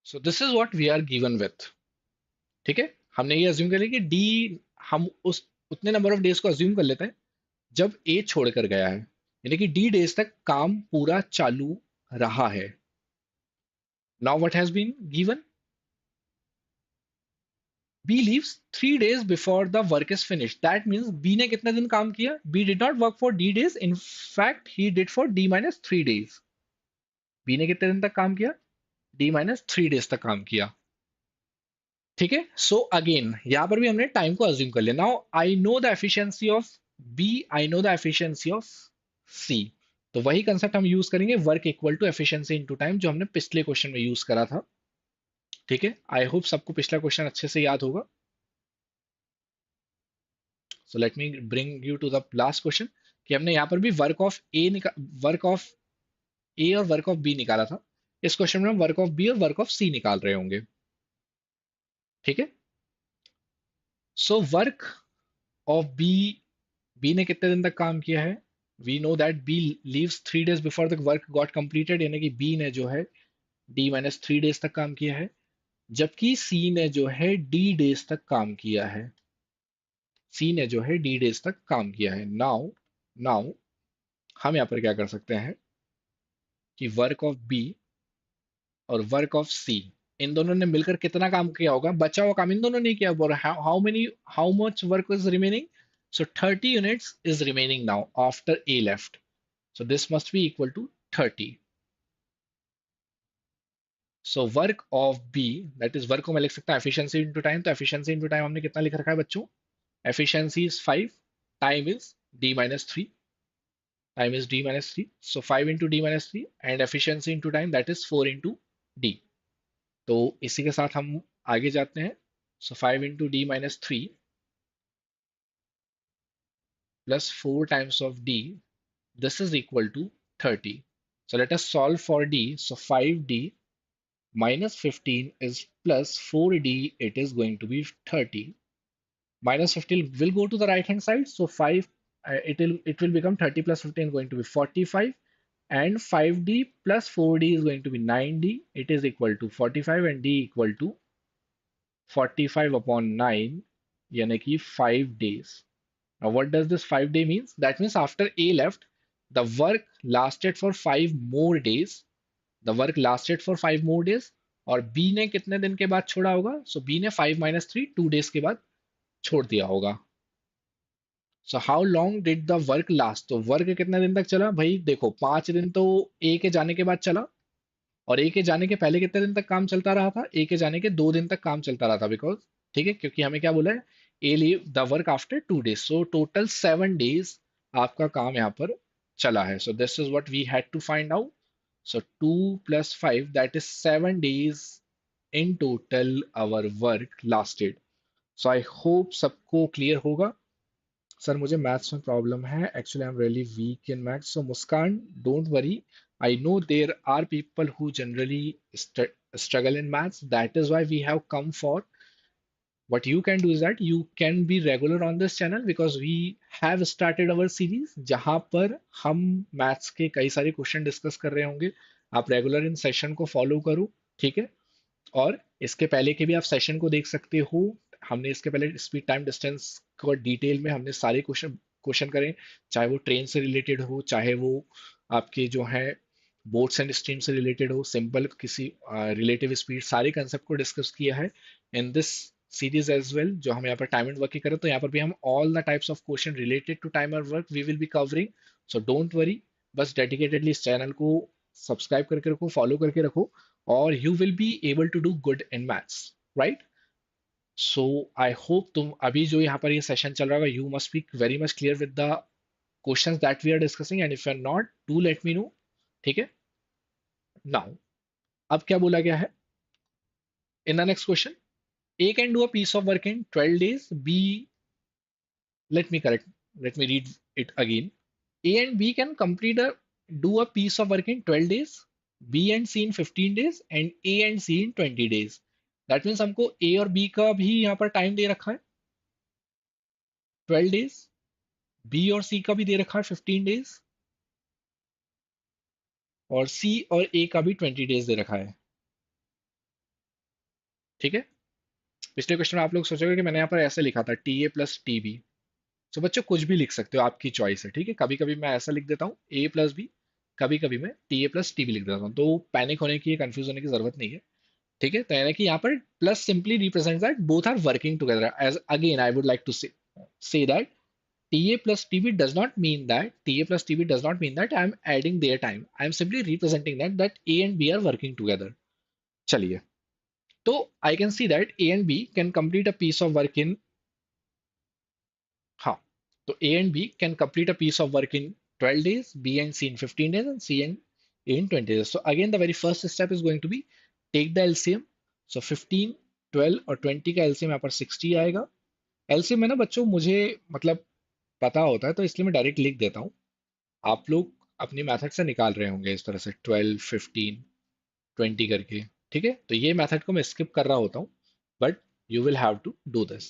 So this is what we are given with. ठीक है, हमने ये assume कर लिया कि D, हम उस उतने नंबर ऑफ डेज को अज्यूम कर लेते हैं जब ए छोड़कर गया है, यानी कि डी डेज तक काम पूरा चालू रहा है. Now what has been given, B leaves 3 days before the work is finish. That means B ने कितने दिन काम किया, B did not work for D days, in fact he did for D minus 3 days. B ने कितने दिन तक काम किया, डी माइनस 3 days तक काम किया. ठीक है, सो अगेन यहां पर भी हमने टाइम को अज्यूम कर लिया. Now I know the efficiency of b, I know the efficiency of c. तो वही कंसेप्ट हम यूज करेंगे, work equal to efficiency into time, जो हमने पिछले क्वेश्चन में यूज करा था. ठीक है, आई होप सबको पिछला क्वेश्चन अच्छे से याद होगा. So let me bring you to the last question, कि हमने यहाँ पर भी वर्क ऑफ ए और वर्क ऑफ बी निकाला था. इस क्वेश्चन में हम वर्क ऑफ बी और वर्क ऑफ सी निकाल रहे होंगे. ठीक है, so work of B, B ने कितने दिन तक काम किया है, we know that B leaves 3 days before the work got completed, यानी कि बी ने जो है डी माइनस 3 days तक काम किया है, जबकि सी ने जो है डी डेज तक काम किया है. सी ने जो है डी डेज तक काम किया है. नाउ नाउ हम यहाँ पर क्या कर सकते हैं कि वर्क ऑफ बी और वर्क ऑफ सी, इन दोनों ने मिलकर कितना काम किया होगा, बचा हुआ काम इन दोनों ने किया होगा. How much work is remaining, so 30 units is remaining now after A left, so this must be equal to 30. So work of B, that is work को मैं लिख सकता हूँ efficiency into time. तो efficiency into time हमने कितना लिख रखा है बच्चों, efficiency is 5, time is D minus 3, time is D minus 3, so 5 into D minus 3, and efficiency into time, that is 4 into D. तो इसी के साथ हम आगे जाते हैं. So 5 into D minus 3 plus 4 times of D, this is equal to 30. So let us solve for D. So 5D minus 15 is plus 4D, it is going to be 30. Minus 15 will go to the right hand side. So 5, it will become 30 plus 15 is going to be 45. And 5D plus 4D is going to be 9D. It is equal to 45 and D equal to 45 upon 9, यानी कि 5 days. Now, what does this 5 day means? That means after A left, the work lasted for 5 more days. The work lasted for 5 more days. और B ने कितने दिन के बाद छोड़ा होगा? So B ने 5 minus 3, 2 days के बाद छोड़ दिया होगा. So how long did the work last? तो वर्क कितने दिन तक चला भाई, देखो 5 दिन तो A के जाने के बाद चला, और ए के जाने के पहले कितने दिन तक काम चलता रहा था, ए के जाने के 2 दिन तक काम चलता रहा था. बिकॉज, ठीक है, क्योंकि हमें क्या बोला है, a leave the work after 2 days, so total 7 days आपका काम यहाँ पर चला है. So this is what we had to find out. So 2 + 5, that is 7 days in total our work lasted. So I hope सबको क्लियर होगा. Sir मुझे maths में प्रॉब्लम है, actually I am really weak in maths. So Muskan, don't worry, I know there are people who generally struggle in maths. That is why we have come for. What you can do is that you can be regular on this channel, because we have started our series जहाँ पर हम maths के कई सारे question discuss कर रहे होंगे. आप रेगुलर इन सेशन को फॉलो करो. ठीक है, और इसके पहले के भी आप सेशन को देख सकते हो. हमने इसके पहले स्पीड टाइम डिस्टेंस को डिटेल में हमने सारे क्वेश्चन क्वेश्चन करें, चाहे वो ट्रेन से रिलेटेड हो, चाहे वो आपके जो है बोट्स एंड स्ट्रीम से रिलेटेड हो, सिंपल किसी रिलेटिव स्पीड, सारे कंसेप्ट को डिस्कस किया है in this series as well. जो हम यहाँ पर टाइम एंड वर्क की करें, तो यहाँ पर भी हम all the types of question related to time and work we will be covering. So don't worry, बस डेडिकेटेडली इस चैनल को सब्सक्राइब करके रखो, फॉलो करके रखो, और you will be able to do good in maths, right. So I hope तुम अभी जो यहाँ पर ये सेशन चल रहा होगा, you must be very much clear with the questions that we are discussing, and if you are not, do let me know. ठीक है, नाउ अब क्या बोला गया है in the next question, A can do a piece of work in 12 days. B, let me read it again. A and B can complete a do a piece of work in 12 days, B and C in 15 days and A and C in 20 days. That means हमको A और B का भी यहाँ पर time दे रखा है 12 days, B और C का भी दे रखा है 15 days और C और A का भी 20 days दे रखा है। ठीक है। पिछले क्वेश्चन में आप लोग सोचोगे कि मैंने यहाँ पर ऐसे लिखा था T A plus T B. तो बच्चों कुछ भी लिख सकते हो, आपकी चॉइस है। ठीक है, कभी कभी मैं ऐसा लिख देता हूँ ए प्लस बी, कभी कभी मैं T A plus T B लिख देता हूँ, तो पैनिक होने की, कंफ्यूज होने की जरूरत नहीं है। ठीक है, तो यानी कि यहाँ पर plus simply represent that both are working together. As again I would like to say that TA plus TB does not mean that TA plus TB does not mean that I am adding their time. I am simply representing that A and B are working together. चलिए, तो I can see that A and B can complete a piece of work in, हाँ, तो A and B can complete a piece of work in 12 days, B and C in 15 days, and C and A in 20 days. So again, the very first step is going to be take the LCM. So 15, 12 और 20 का LCM यहाँ पर 60 आएगा। LCM है ना बच्चों, मुझे मतलब पता होता है, तो इसलिए मैं डायरेक्ट लिख देता हूँ। आप लोग अपनी मेथड से निकाल रहे होंगे इस तरह से 12, 15, 20 करके। ठीक है, तो ये मेथड को मैं स्किप कर रहा होता हूँ, but you will have to do this.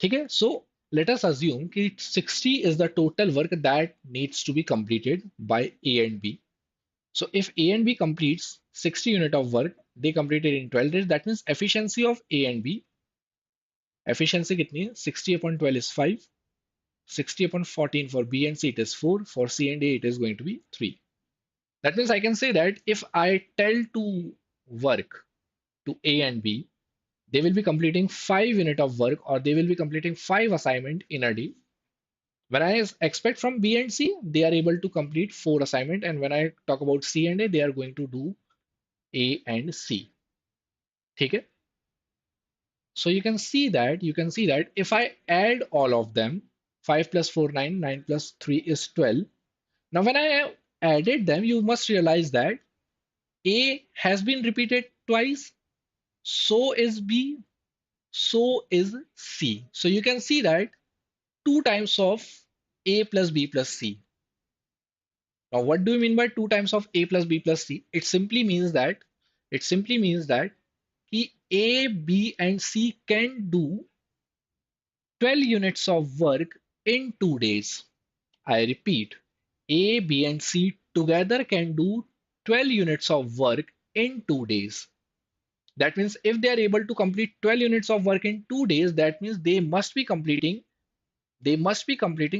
ठीक है, सो लेट अस अज्यूम कि 60 is the total work that needs to be completed by A and B. So if A and B completes 60 unit of work, they completed in 12 days. That means efficiency of A and B, efficiency कितनी है? 60 upon 12 is 5, 60 upon 14 for B and C it is 4, for C and A it is going to be 3. That means I can say that if I tell to work to A and B, they will be completing 5 unit of work, or they will be completing 5 assignment in a day. When I expect from B and C, they are able to complete 4 assignment, and when I talk about C and A, they are going to do A and C. ठीक है? So you can see that if I add all of them, 5 plus 4 9, 9 plus 3 is 12. Now when I have added them, you must realize that A has been repeated twice, so is B, so is C. So you can see that 2 times of A plus B plus C. Now what do you mean by 2 times of A plus B plus C? It simply means that कि A, B and C can do 12 units of work in 2 days. I repeat, A, B and C together can do 12 units of work in 2 days. That means if they are able to complete 12 units of work in 2 days, that means they must be completing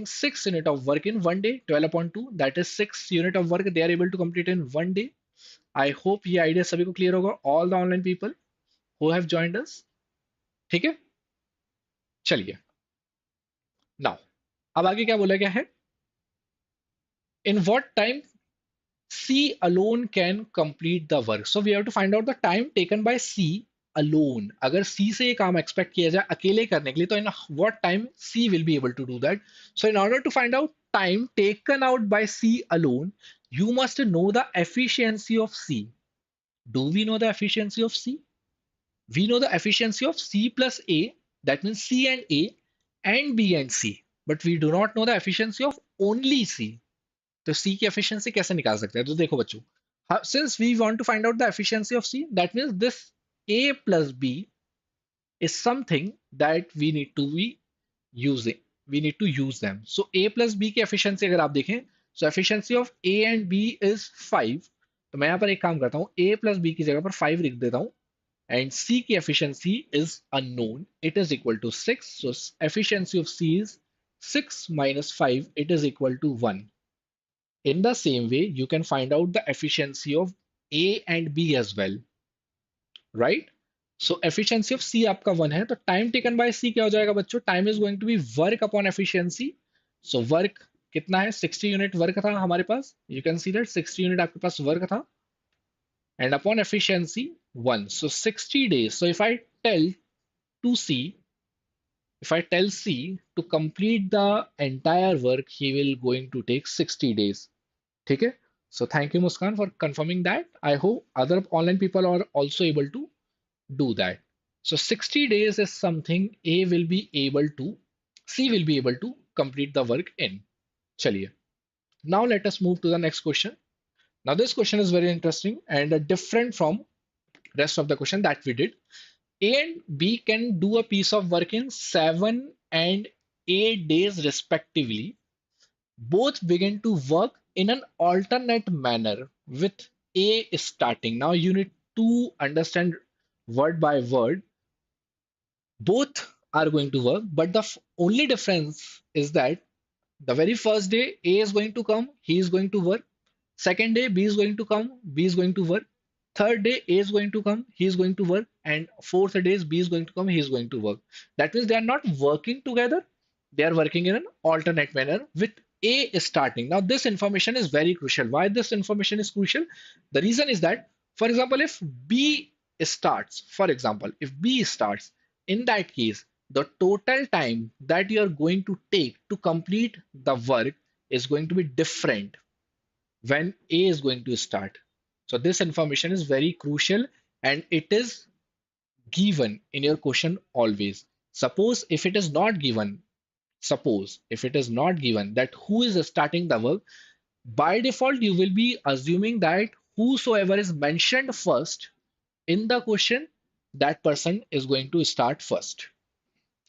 6 unit of work in 1 day. 12 upon 2, that is 6 unit of work they are able to complete in 1 day. I hope ये idea सभी को clear होगा, all the online people who have joined us. ठीक है, चलिए now अब आगे क्या बोला गया है? In what time C alone can complete the work? So we have to find out the time taken by C alone. अगर C से ये काम expect किया जाए अकेले करने के लिए, तो in what time C will be able to do that? So in order to find out time taken out by C alone, you must know the efficiency of C. Do we know the efficiency of C? We know the efficiency of C plus A, that means C and B and C. But we do not know the efficiency of only C. तो सी की efficiency कैसे निकाल सकते हैं? तो देखो बच्चों, since we want to find out the efficiency of C, that means this A plus B is something that we need to use them. So a plus b की efficiency अगर आप देखें, so efficiency of a and b is 5. तो मैं यहाँ पर एक काम करता हूँ, a plus b की जगह पर 5 लिख देता हूँ, and c की efficiency is unknown, it is equal to 6. So efficiency of c is 6 minus 5, it is equal to 1. In the same way, you can find out the efficiency of A and B as well, right? So efficiency of C आपका 1 है, तो time taken by C क्या हो जाएगा बच्चों? Time is going to be work upon efficiency. So work कितना है? 60 unit work था हमारे पास. You can see that 60 unit आपके पास वर्क था. And upon efficiency 1. So 60 days. So to C, if I tell C to complete the entire work, he will going to take 60 days. ठीक है, so thank you Muskan for confirming that. I hope other online people are also able to do that. So 60 days is something C will be able to complete the work in. चलिए Now let us move to the next question. Now this question is very interesting and different from rest of the question that we did. A and B can do a piece of work in 7 and 8 days respectively. Both begin to work in an alternate manner with A starting. Now you need to understand word by word. Both are going to work, but the only difference is that the very first day A is going to come, he is going to work. Second day, B is going to come, B is going to work. Third day, A is going to come, he is going to work. And fourth day, B is going to come, he is going to work. That means they are not working together, they are working in an alternate manner with A starting. Now, this information is very crucial. Why this information is crucial? The reason is that, for example, if B starts, for example, if B starts, in that case, the total time that you are going to take to complete the work is going to be different when A is going to start. So this information is very crucial and it is given in your question always. Suppose if it is not given, suppose if it is not given that who is starting the work, by default you will be assuming that whosoever is mentioned first in the question, that person is going to start first.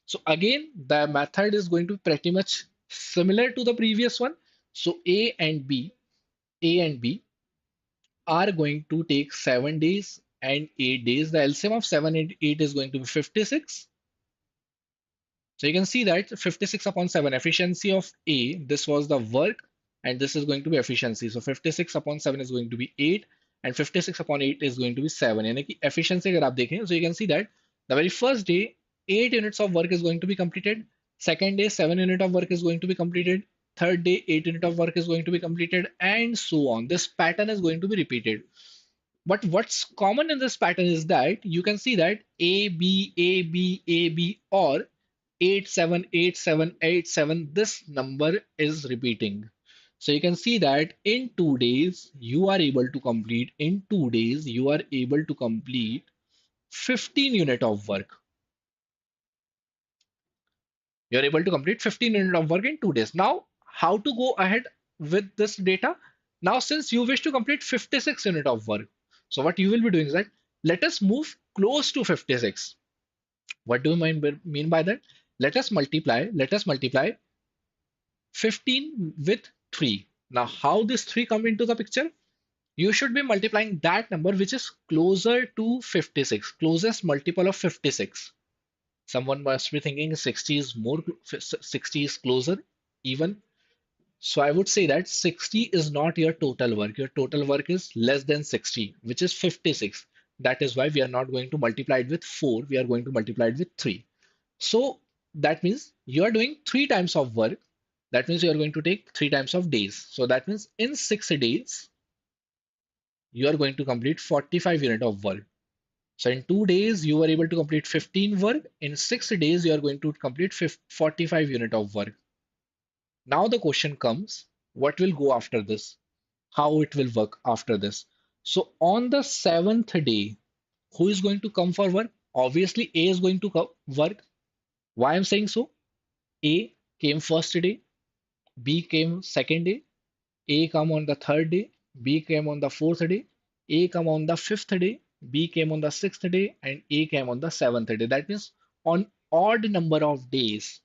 So again, the method is going to be pretty much similar to the previous one. So A and B are going to take 7 days and 8 days. The LCM of 7 and 8 is going to be 56. So you can see that 56 upon 7, efficiency of A, this was the work, and this is going to be efficiency. So 56 upon 7 is going to be 8, and 56 upon 8 is going to be 7. यानी कि efficiency अगर आप देखें, so you can see that the very first day, 8 units of work is going to be completed. Second day, 7 units of work is going to be completed. Third day, 8 units of work is going to be completed, and so on. This pattern is going to be repeated. But what's common in this pattern is that you can see that A, B, A, B, A, B, or 878787, this number is repeating. So you can see that in 2 days you are able to complete, in 2 days you are able to complete 15 unit of work. You're able to complete 15 unit of work in 2 days. Now, how to go ahead with this data? Now, since you wish to complete 56 unit of work, so what you will be doing is that let us move close to 56. What do you mean by that? Let us multiply 15 with 3. Now, how this 3 come into the picture? You should be multiplying that number which is closer to 56, closest multiple of 56. Someone must be thinking 60 is more, 60 is closer even. So I would say that 60 is not your total work. Your total work is less than 60, which is 56. That is why we are not going to multiply it with 4. We are going to multiply it with 3. So that means you are doing 3 times of work. That means you are going to take 3 times of days. So that means in 6 days, you are going to complete 45 unit of work. So in 2 days, you were able to complete 15 work. In 6 days, you are going to complete 45 unit of work. Now the question comes, what will go after this? How it will work after this? So on the seventh day, who is going to come for work? Obviously, A is going to work. Why I'm saying so? A came first day, B came second day, A come on the third day, B came on the fourth day, A come on the fifth day, B came on the sixth day, and A came on the seventh day. That means on odd number of days,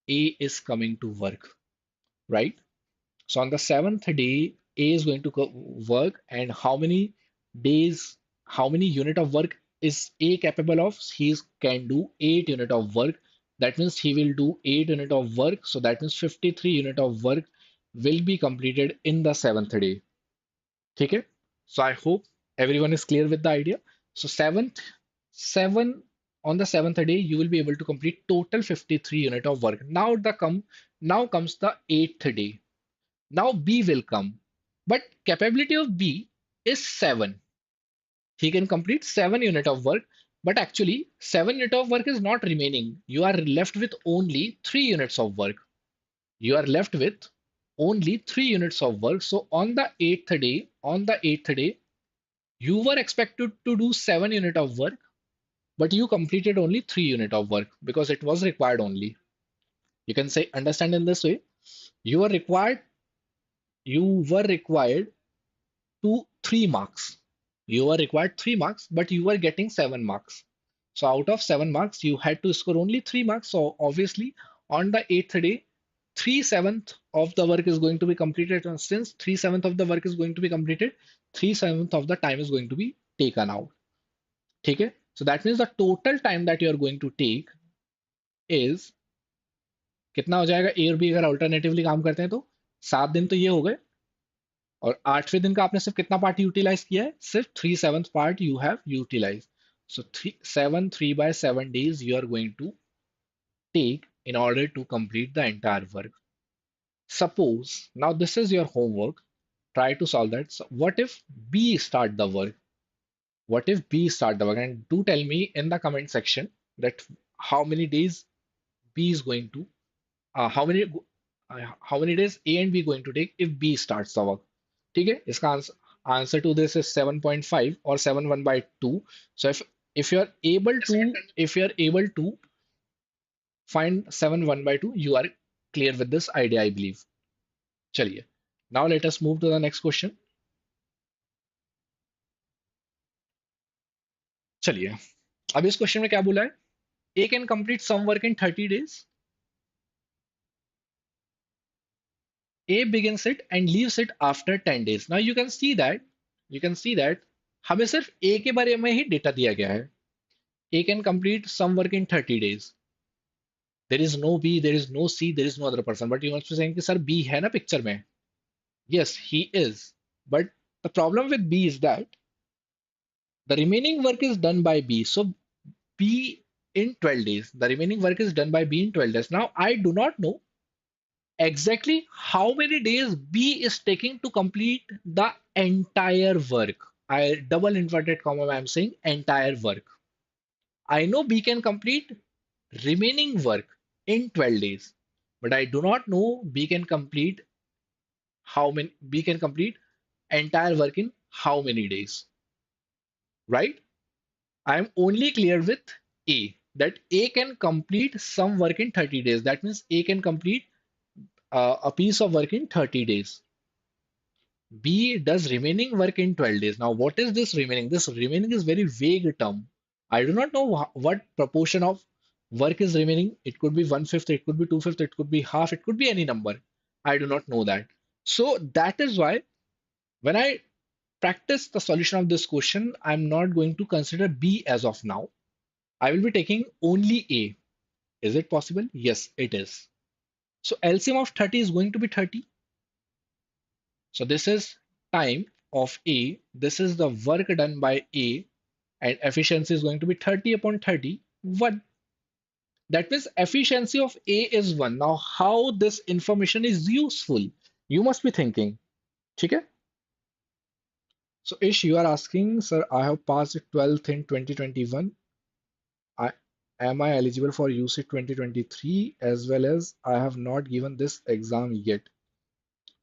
A is coming to work, right? So on the seventh day, A is going to work, and how many days, how many unit of work is A capable of? He can do 8 unit of work. That means he will do 8 unit of work. So that means 53 unit of work will be completed in the seventh day. Okay? So I hope everyone is clear with the idea. So seven on the seventh day, you will be able to complete total 53 unit of work. Now comes the eighth day. Now B will come, but capability of B is 7. He can complete 7 unit of work, but actually 7 unit of work is not remaining. You are left with only 3 units of work. You are left with only 3 units of work. So on the eighth day, you were expected to do 7 unit of work, but you completed only 3 unit of work because it was required only. You can say understand in this way. You are required you were required to 3 marks. You were required 3 marks, but you were getting 7 marks. So out of 7 marks, you had to score only 3 marks. So obviously, on the eighth day, 3/7 of the work is going to be completed. And since 3/7 of the work is going to be completed, 3/7 of the time is going to be taken out. Okay? So that means the total time that you are going to take is कितना हो जाएगा? ए और B अगर alternatively काम करते हैं तो 7 दिन तो ये हो गए, और 8वें दिन का आपने सिर्फ कितना पार्ट यूटिलाइज किया है? सिर्फ 3/7 part you have utilize. So 3/7 you are going to take in order to complete the entire work. Suppose now this is your homework. Try to solve that. So what if B start the work? What if B start the work? And do tell me in the comment section that how many days B is going to, how many days A and B going to take if B starts the work. ठीक है, इसका answer to this is 7.5 or 7/1/2. So if you're able to, if you're able to find 7/1/2, you are clear with this idea, I believe. चलिए, now let us move to the next question. चलिए, अब इस question में क्या बोला है? A can complete some work in 30 days. A begins it and leaves it after 10 days. Now you can see that हमें सिर्फ A के बारे में ही डेटा दिया गया है. A can complete some work in 30 days. There is no B, there is no C, there is no other person. But you must be saying कि sir B है ना पिक्चर में. Yes, he is. But the problem with B is that the remaining work is done by B. So B in 12 days. The remaining work is done by B in 12 days. Now I do not know exactly how many days B is taking to complete the entire work. I double inverted comma, I'm saying entire work. I know B can complete remaining work in 12 days, but I do not know B can complete B can complete entire work in how many days, right? I am only clear with A, that A can complete some work in 30 days. That means A can complete a piece of work in 30 days. B does remaining work in 12 days. Now, what is this remaining? This remaining is very vague term. I do not know what proportion of work is remaining. It could be 1/5, it could be 2/5, it could be half, it could be any number. I do not know that. So that is why when I practice the solution of this question, I'm not going to consider B as of now. I will be taking only A. Is it possible? Yes, it is. So LCM of 30 is going to be 30. So this is time of A. This is the work done by A, and efficiency is going to be 30 upon 30, 1. That means efficiency of A is 1. Now, how this information is useful? You must be thinking. Okay? So Ish, you are asking, sir, I have passed 12th in 2021. Am I eligible for UCEED 2023, as well as I have not given this exam yet?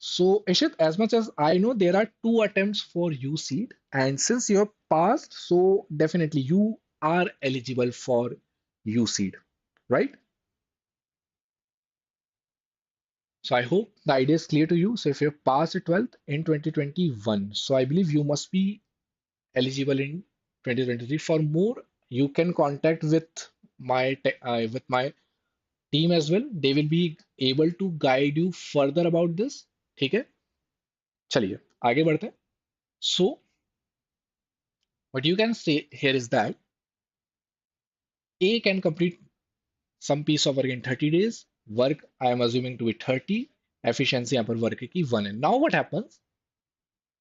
So, Ishit, as much as I know, there are 2 attempts for UCEED, and since you have passed, so definitely you are eligible for UCEED, right? So I hope the idea is clear to you. So if you have passed 12th in 2021, so I believe you must be eligible in 2023. For more, you can contact with my team as well. They will be able to guide you further about this. ठीक है, चलिए आगे बढ़ते हैं. So what you can say here is that A can complete some piece of work in 30 days. Work I am assuming to be 30. Efficiency यहाँ पर work की 1 है. Now what happens?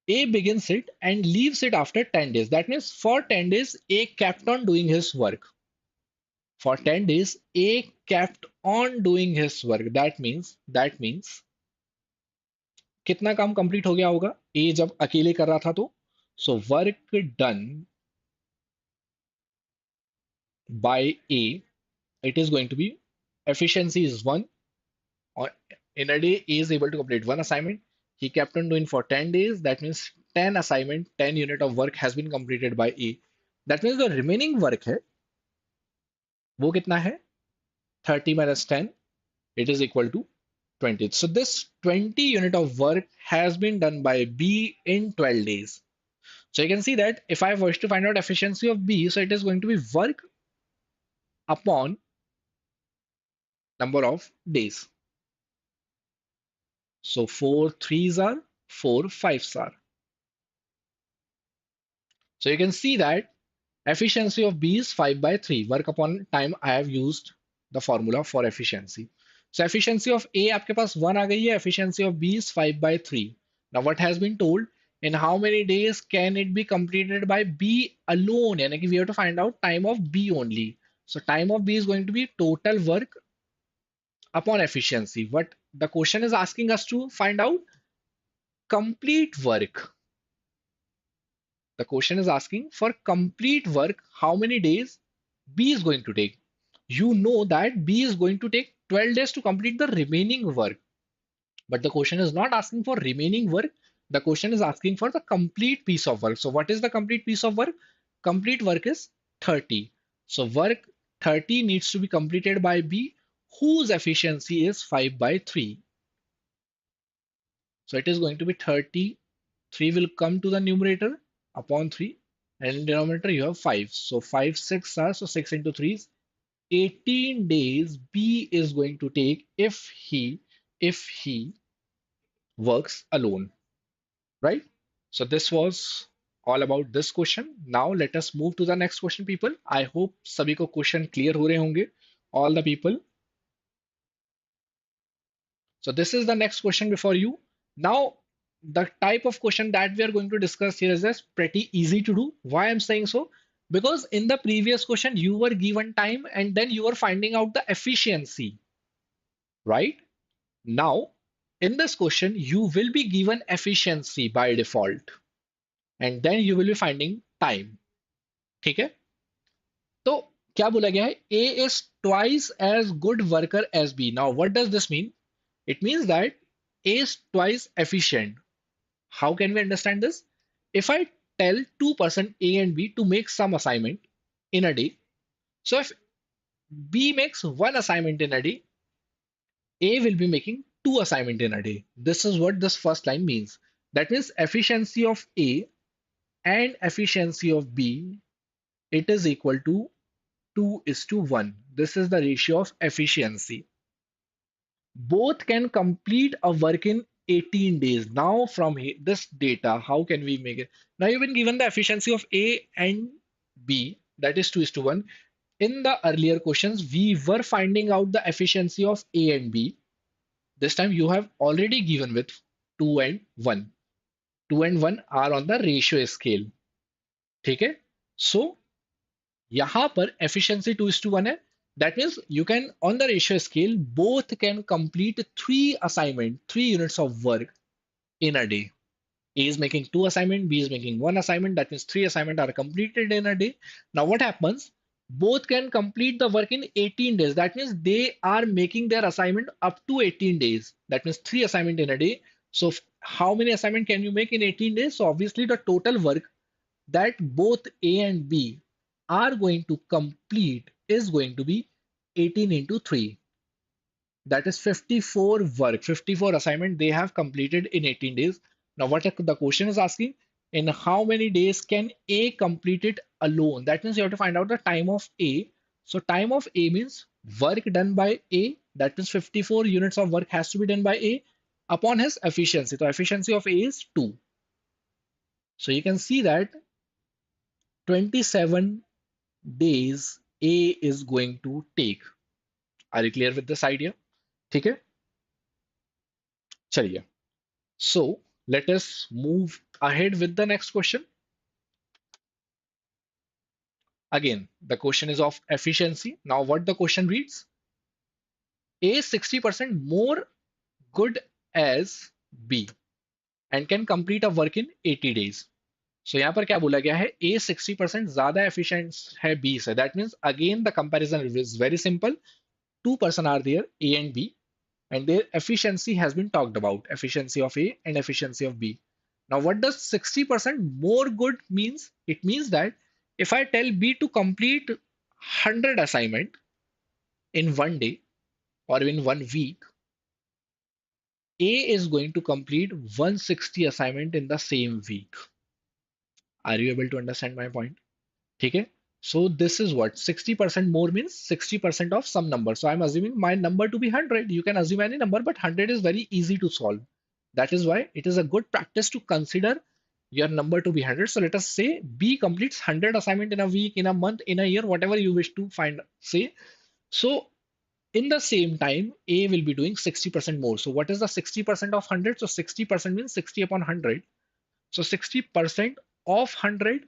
A begins it and leaves it after 10 days. That means for 10 days, A kept on doing his work. For 10 days, A kept on doing his work. That means कितना काम complete हो गया होगा? A जब अकेले कर रहा था तो, so work done by A, it is going to be efficiency is 1. Or in a day, A is able to complete 1 assignment. He kept on doing for 10 days. That means 10 assignment, 10 unit of work has been completed by A. That means the remaining work है वो कितना है? 30 minus 10, it is equal to 20th. So this 20 unit of work has been done by B in 12 days. So you can see that if I wish to find out efficiency of B, so it is going to be work upon number of days. So 4 threes are, 4 fives are. So you can see that efficiency of B is 5 by 3. Work upon time I have used the formula for efficiency. So efficiency of A आपके पास 1 आ गई है. Efficiency of B is 5 by 3. Now what has been told? In how many days can it be completed by B alone? यानी कि we have to find out time of B only. So time of B is going to be total work upon efficiency. What the question is asking us to find out? Complete work. The question is asking for complete work, how many days B is going to take. You know that B is going to take 12 days to complete the remaining work. But the question is not asking for remaining work. The question is asking for the complete piece of work. So what is the complete piece of work? Complete work is 30. So work 30 needs to be completed by B, whose efficiency is 5 by 3. So it is going to be 30. 3 will come to the numerator upon 3, and in denominator you have 5. So 5 6 are, so 6 into 3 is 18 days B is going to take if he works alone, right? So this was all about this question. Now let us move to the next question, people. I hope सभी को question clear हो रहे होंगे, all the people. So this is the next question before you. Now, the type of question that we are going to discuss here is just pretty easy to do. Why I'm saying so? Because in the previous question, you were given time and then you were finding out the efficiency, right? Now, in this question, you will be given efficiency by default and then you will be finding time. ठीक है? तो क्या बोला गया है? A is twice as good worker as B. Now, what does this mean? It means that A is twice efficient. How can we understand this? If I tell two-person A and B to make some assignment in a day, so if B makes one assignment in a day, A will be making two assignment in a day. This is what this first line means. That means efficiency of A and efficiency of B, it is equal to 2 is to 1. This is the ratio of efficiency. Both can complete a work in 18 days. Now, from this data, how can we make it? Now, you've been given the efficiency of A and B, that is 2 is to 1. In the earlier questions, we were finding out the efficiency of A and B. This time, you have already given with 2 and 1. 2 and 1 are on the ratio scale. ठीक है? So, यहाँ पर efficiency 2 is to 1 है. That means you can, on the ratio scale, both can complete three units of work in a day. A is making two assignment, B is making one assignment. That means three assignment are completed in a day. Now what happens? Both can complete the work in 18 days. That means they are making their assignment up to 18 days. That means three assignment in a day. So how many assignment can you make in 18 days? So obviously the total work that both A and B are going to complete is going to be 18 into 3. That is 54 work, 54 assignment they have completed in 18 days. Now, what the question is asking, in how many days can A complete it alone? That means you have to find out the time of A. So time of A means work done by A. That means 54 units of work has to be done by A upon his efficiency. So efficiency of A is 2. So you can see that 27 days A is going to take. Are you clear with this idea? ठीक है? चलिए. So let us move ahead with the next question. Again, the question is of efficiency. Now, what the question reads: A is 60% more good as B and can complete a work in 80 days. So यहाँ पर क्या बोला गया है? A 60% ज्यादा efficient है B से. That means again the comparison is very simple. Two person are there, A and B, and their efficiency has been talked about, efficiency of A and efficiency of B. Now, what does 60% more good means? It means that if I tell B to complete 100 assignment in one day or in one week, A is going to complete 160 assignment in the same week. Are you able to understand my point? Okay. So this is what 60% more means 60% of some number. So I'm assuming my number to be 100. You can assume any number, but 100 is very easy to solve. That is why it is a good practice to consider your number to be 100. So let us say B completes 100 assignment in a week, in a month, in a year, whatever you wish to find, say. So in the same time, A will be doing 60% more. So what is the 60% of 100? So 60% means 60 upon 100. So 60% of 100,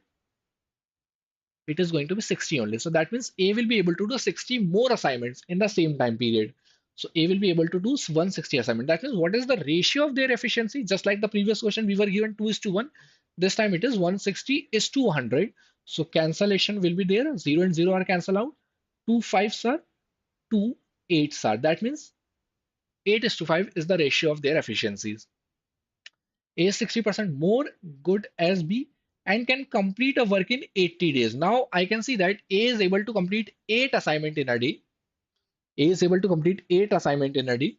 it is going to be 60 only. So that means A will be able to do 60 more assignments in the same time period. So A will be able to do 160 assignment. That means what is the ratio of their efficiency? Just like the previous question, we were given 2 is to 1. This time it is 160 is to 100. So cancellation will be there. 0 and 0 are cancelled out. 2 5s are 2 8s are. That means 8 is to 5 is the ratio of their efficiencies. A is 60% more good as B and can complete a work in 80 days. Now I can see that A is able to complete 8 assignment in a day. A is able to complete 8 assignment in a day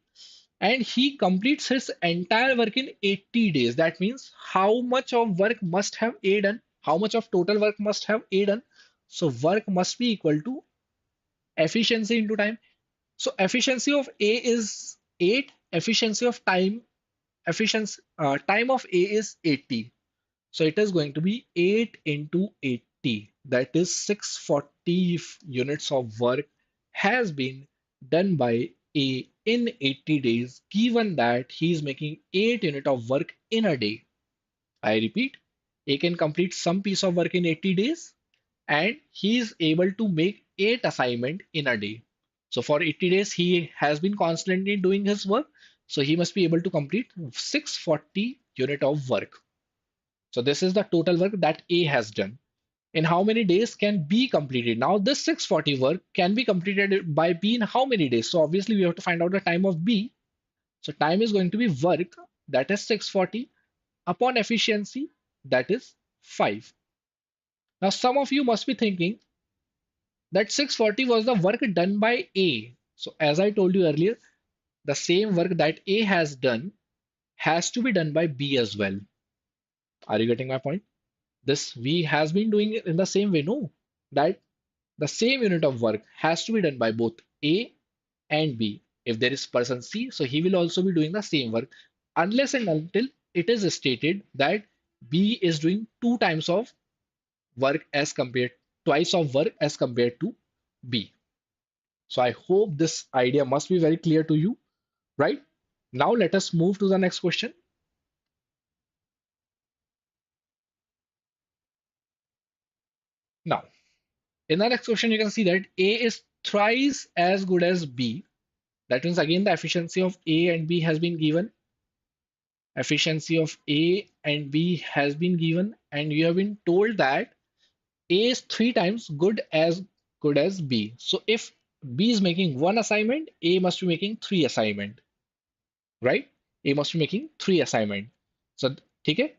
and he completes his entire work in 80 days. That means how much of work must have A done? How much of total work must have A done? So work must be equal to efficiency into time. So efficiency of A is 8, efficiency of time of A is 80. So it is going to be 8 into 80. That is 640 units of work has been done by A in 80 days, given that he is making 8 unit of work in a day. I repeat, A can complete some piece of work in 80 days and he is able to make 8 assignment in a day. So for 80 days, he has been constantly doing his work. So he must be able to complete 640 unit of work. So this is the total work that A has done. In how many days can B completed? Now this 640 work can be completed by B in how many days? So obviously we have to find out the time of B. So time is going to be work, that is 640 upon efficiency, that is 5. Now some of you must be thinking that 640 was the work done by A. So as I told you earlier, the same work that A has done has to be done by B as well. Are you getting my point? This we has been doing it in the same way, no? That the same unit of work has to be done by both A and B. If there is person C, so he will also be doing the same work unless and until it is stated that B is doing 2 times of work as compared twice of work as compared to B. So I hope this idea must be very clear to you, right? Now let us move to the next question. Now, in the next question, you can see that A is thrice as good as B. That means again the efficiency of A and B has been given. Efficiency of A and B has been given, and you have been told that A is 3 times good as B. So if B is making 1 assignment, A must be making 3 assignment, right? A must be making 3 assignment. So, okay.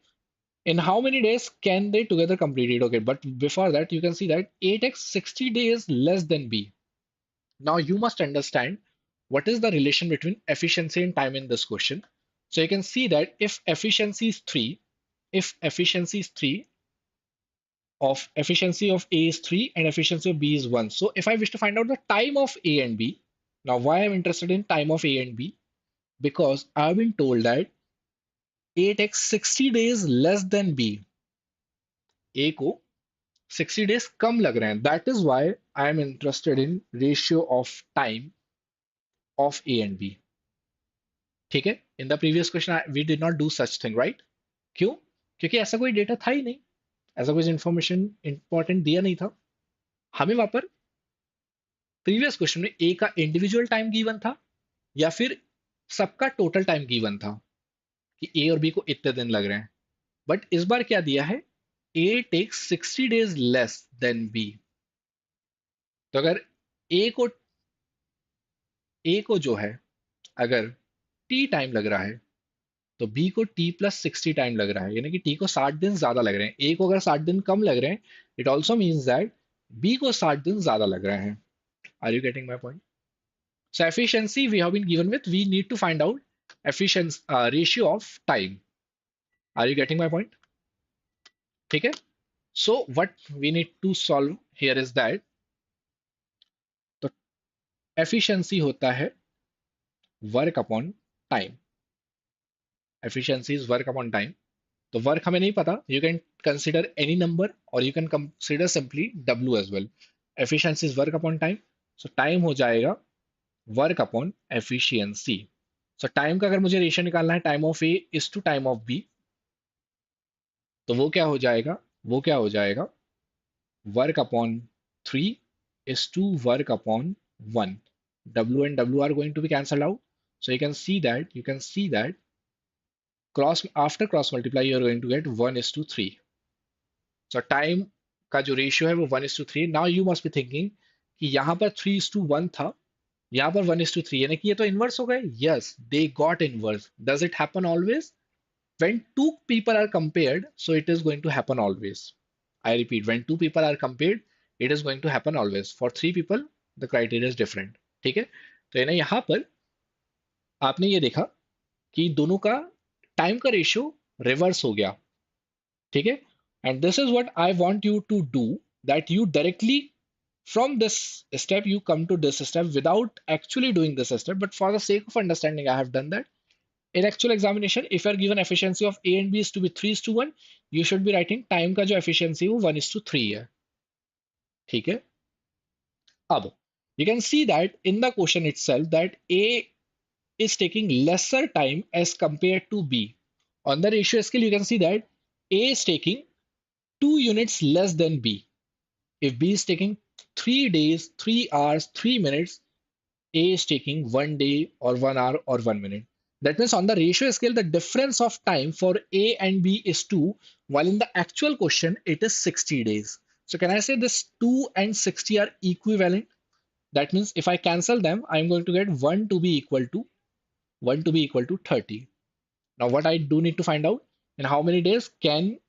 In how many days can they together complete it? Okay, but before that, you can see that A takes 60 days less than B. Now you must understand what is the relation between efficiency and time in this question. So you can see that if efficiency is 3, of efficiency of A is 3 and efficiency of B is 1. So if I wish to find out the time of A and B, now why I'm interested in time of A and B? Because I've been told that A takes 60 days less than B. A को 60 days कम लग रहे हैं. That is why I am interested in ratio of time of A and B. ठीक है? In the previous question we did not do such thing, right? क्यों? क्योंकि ऐसा कोई डेटा था ही नहीं, ऐसा कुछ इंफॉर्मेशन इंपॉर्टेंट दिया नहीं था. हमें वहां पर प्रीवियस क्वेश्चन में ए का इंडिविजुअल टाइम गिवन था या फिर सबका टोटल टाइम गिवन था कि ए और बी को इतने दिन लग रहे हैं. बट इस बार क्या दिया है? A takes 60 days less than b. तो अगर ए को जो है अगर टी टाइम लग रहा है तो बी को टी प्लस 60 टाइम लग रहा है, यानी कि टी को 60 दिन ज्यादा लग रहे हैं. ए को अगर 60 दिन कम लग रहे हैं, it also means that B को 60 दिन ज्यादा लग रहे हैं. Are you getting my point? So efficiency we have been given with, we need to find out efficiency ratio of time. Are you getting my point? ठीक है? So what we need to solve here is that तो efficiency होता है work upon time. Efficiency is work upon time. तो work हमें नहीं पता, you can consider any number और यू कैन कंसिडर सिंपली डब्ल्यू as well. Efficiency is work upon time, so time हो जाएगा work upon efficiency. So time का अगर मुझे रेशियो निकालना है time of A is to time of B, तो वो क्या हो जाएगा, वो क्या हो जाएगा work upon 3 is to work upon 1. W and W are going to be cancelled out. So you can see that cross after cross multiply you are going to get 1 is to 3. So time का जो ratio है वो 1:3. Now you must be thinking कि यहाँ पर 3:1 था, यहाँ पर 1:3, यानी कि ये तो इनवर्स हो गए. Yes, they got inverse. Does it happen always? When two people are compared, so it is going to happen always. I repeat, when two people are compared, it is going to happen always. For three people, the criteria is different. ठीक है? तो यानी यहाँ पर आपने ये देखा कि दोनों का टाइम का रेशियो रिवर्स हो गया. ठीक है? And this is what I want you to do, that you directly from this step you come to this step without actually doing this step, but for the sake of understanding I have done that. In actual examination, if you are given efficiency of A and B is to be 3:1, you should be writing time का जो efficiency वो 1:3 है. ठीक है? अब you can see that in the question itself that A is taking lesser time as compared to B. On the ratio scale, you can see that A is taking 2 units less than B. If B is taking 3 days, 3 hours, 3 minutes, A is taking 1 day or 1 hour or 1 minute. That means on the ratio scale, the difference of time for A and B is 2, while in the actual question, it is 60 days. So can I say this 2 and 60 are equivalent? That means if I cancel them, I'm going to get 1 to be equal to 1 to be equal to 30. Now what I do need to find out, in how many days can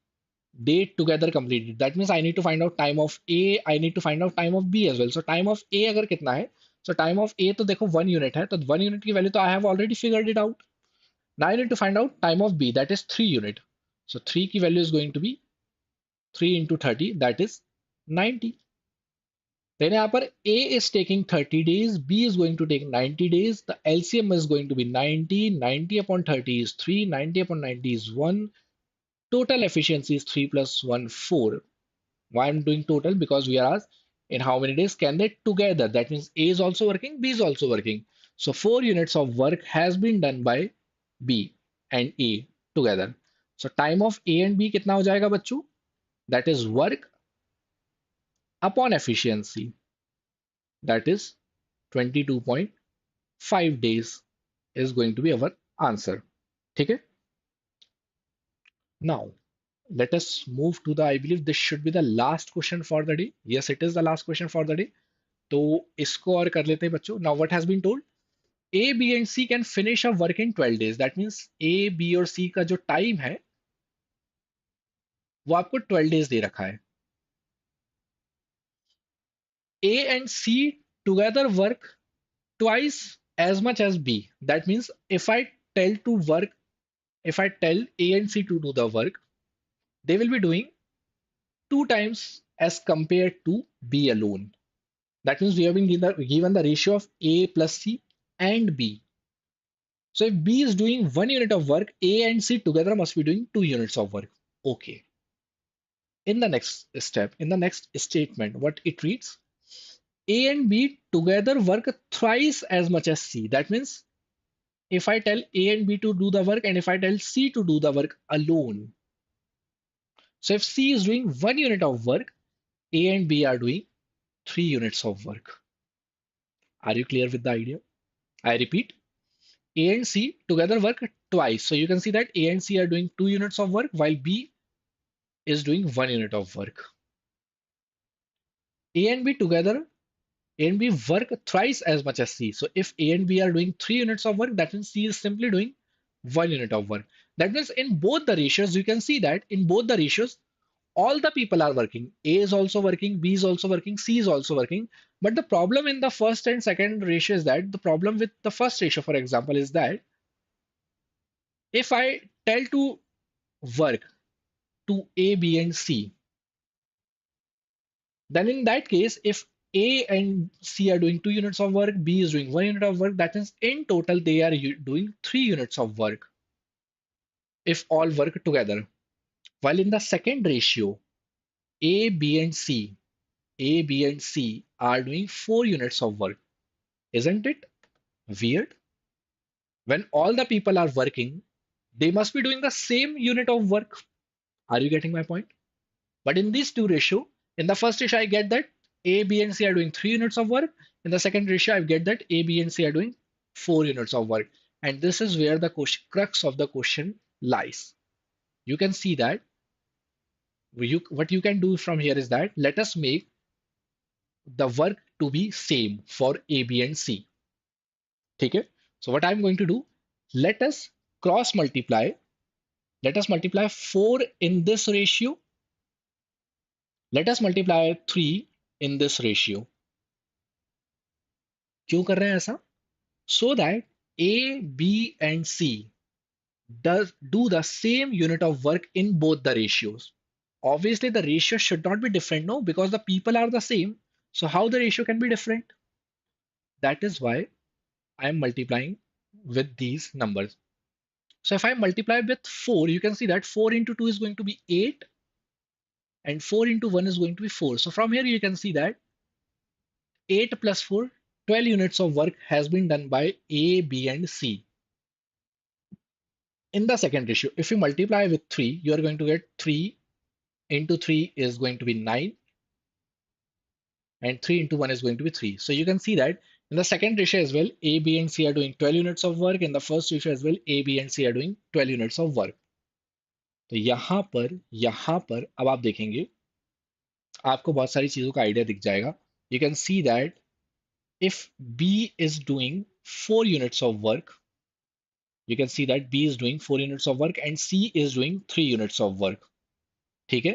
they together completed? That means I need to find out time of A, I need to find out time of B as well. So time of A अगर कितना है, so time of A तो देखो 1 unit है, तो 1 unit की value तो I have already figured it out. Now I need to find out time of B, that is 3 unit. So 3 की value is going to be 3 into 30, that is 90. Then यहाँ पर A is taking 30 days, B is going to take 90 days. The LCM is going to be 90. 90 upon 30 is 3. 90 upon 90 is 1. Total efficiency is 3 plus 1, 4. Why I'm doing total? Because we are asked in how many days can they together. That means A is also working, B is also working. So 4 units of work has been done by B and A together. So time of A and B कितना हो जाएगा बच्चों? That is work upon efficiency. That is 22.5 days is going to be our answer. ठीक है? Now let us move to the, I believe this should be the last question for the day. Yes, it is the last question for the day. तो इसको और कर लेते हैं बच्चों. Now what has been told? A, B and C can finish a work in 12 days. That means A, B और C का जो टाइम है वो आपको 12 days दे रखा है. A and C together work twice as much as B. That means if I tell to work, if I tell A and C to do the work, they will be doing 2 times as compared to B alone. That means we have been given the ratio of A plus C and B. So if B is doing 1 unit of work, A and C together must be doing 2 units of work. Okay. In the next step, in the next statement, what it reads, A and B together work thrice as much as C. That means if I tell A and B to do the work and if I tell C to do the work alone. So if C is doing 1 unit of work, A and B are doing 3 units of work. Are you clear with the idea? I repeat, A and C together work twice. So you can see that A and C are doing 2 units of work while B is doing 1 unit of work. A and B together, A and B work thrice as much as C. So if A and B are doing 3 units of work, that means C is simply doing 1 unit of work. That means in both the ratios, you can see that in both the ratios, all the people are working. A is also working, B is also working, C is also working. But the problem in the first and second ratio is that the problem with the first ratio, for example, is that If I tell to work to A, B, and C, then in that case, if A and C are doing 2 units of work, B is doing 1 unit of work, that means in total they are doing 3 units of work if all work together. While in the second ratio, A, B, and C, A, B, and C are doing 4 units of work. Isn't it weird? When all the people are working, they must be doing the same unit of work. Are you getting my point? But in these two ratio, in the first ratio, I get that A, B, and C are doing 3 units of work. In the second ratio, I get that A, B, and C are doing 4 units of work. And this is where the question, crux of the question lies. You can see that what you can do from here is that let us make the work to be same for A, B, and C. Okay? So what I'm going to do, let us cross multiply. Let us multiply 4 in this ratio. Let us multiply 3 in this ratio. क्यों कर रहे हैं ऐसा? So that A, B, and C do the same unit of work in both the ratios. Obviously, the ratio should not be different, no, because the people are the same. So how the ratio can be different? That is why I am multiplying with these numbers. So if I multiply with 4, you can see that 4 into 2 is going to be 8 and 4 into 1 is going to be 4. So from here you can see that 8 plus 4, 12 units of work has been done by A, B, and C. In the second ratio, if you multiply with 3, you are going to get 3 into 3 is going to be 9 and 3 into 1 is going to be 3. So you can see that in the second ratio as well, A, B, and C are doing 12 units of work. In the first ratio as well, A, B, and C are doing 12 units of work. तो यहाँ पर अब आप देखेंगे आपको बहुत सारी चीजों का आइडिया दिख जाएगा. You can see that if B is doing 4 units of work, you can see that B is doing 4 units of work and C is doing 3 units of work. ठीक है?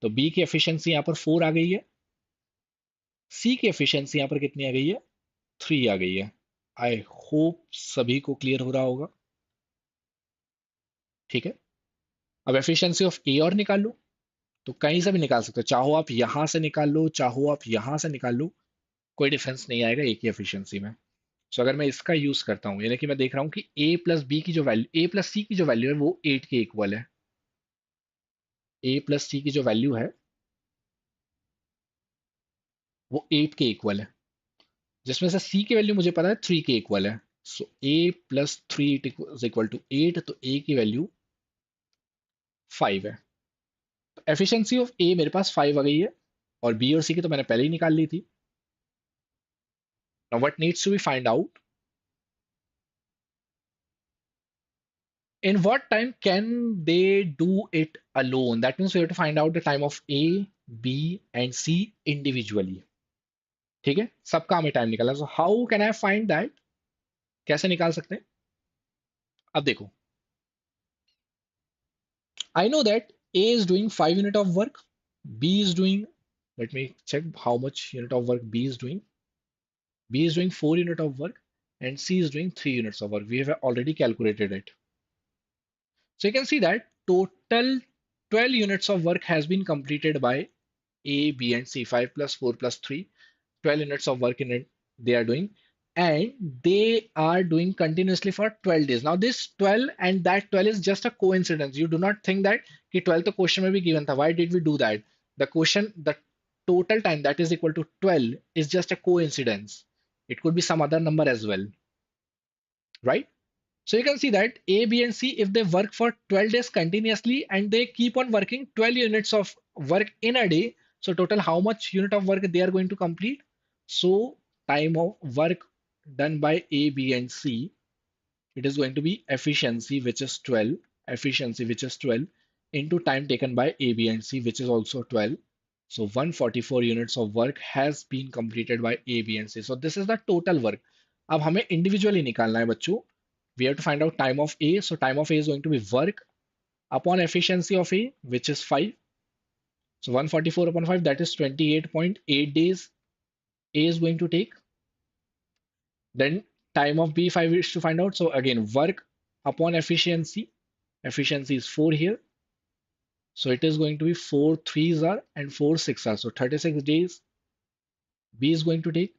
तो B की एफिशिएंसी यहाँ पर 4 आ गई है. C की efficiency यहाँ पर कितनी आ गई है? 3 आ गई है. आई होप सभी को क्लियर हो रहा होगा. ठीक है. अब एफिशिएंसी ऑफ ए और निकाल लो. तो कहीं से भी निकाल सकते हो, चाहो आप यहां से निकाल लो, चाहो आप यहां से निकाल लो, कोई डिफरेंस नहीं आएगा एक ही एफिशिएंसी में. सो अगर मैं इसका यूज करता हूं, यानी कि मैं देख रहा हूं कि ए प्लस बी की जो वैल्यू, ए प्लस सी की जो वैल्यू है वो 8 के इक्वल है. ए प्लस सी की जो वैल्यू है वो 8 के इक्वल है, जिसमें से सी की वैल्यू मुझे पता है 3 के इक्वल है. सो ए प्लस 3 इज इक्वल टू 8, तो ए की वैल्यू 5 है. एफिशिएंसी ऑफ ए मेरे पास 5 आ गई है और बी और सी की तो मैंने पहले ही निकाल ली थी. Now what needs to be find out, in what time can they do it alone? That means we have to find out the time of A, B, and C individually. ठीक है, सबका हमें टाइम निकालना. So how can I find that? कैसे निकाल सकते हैं? अब देखो, I know that A is doing 5 unit of work, B is doing, let me check how much unit of work B is doing. B is doing 4 unit of work and C is doing 3 units of work. We have already calculated it. So you can see that total 12 units of work has been completed by A, B, and C. 5 plus 4 plus 3, 12 units of work in it they are doing. And they are doing continuously for 12 days. Now this 12 and that 12 is just a coincidence. You do not think that कि 12 तो question में भी given था. Why did we do that? The total time that is equal to 12 is just a coincidence. It could be some other number as well, right? So you can see that A, B, and C, if they work for 12 days continuously and they keep on working 12 units of work in a day, so total how much unit of work they are going to complete? So time of work done by A, B, and C, it is going to be efficiency, which is 12, efficiency, which is 12, into time taken by A, B, and C, which is also 12. So 144 units of work has been completed by A, B, and C. So this is the total work. अब हमें individually निकालना है बच्चों. We have to find out time of A. So time of A is going to be work upon efficiency of A, which is 5. So 144 upon 5, that is 28.8 days A is going to take. Then time of B, 5 is to find out. So again, work upon efficiency. Efficiency is 4 here. So it is going to be 4 threes are and 4 six are. So 36 days B is going to take,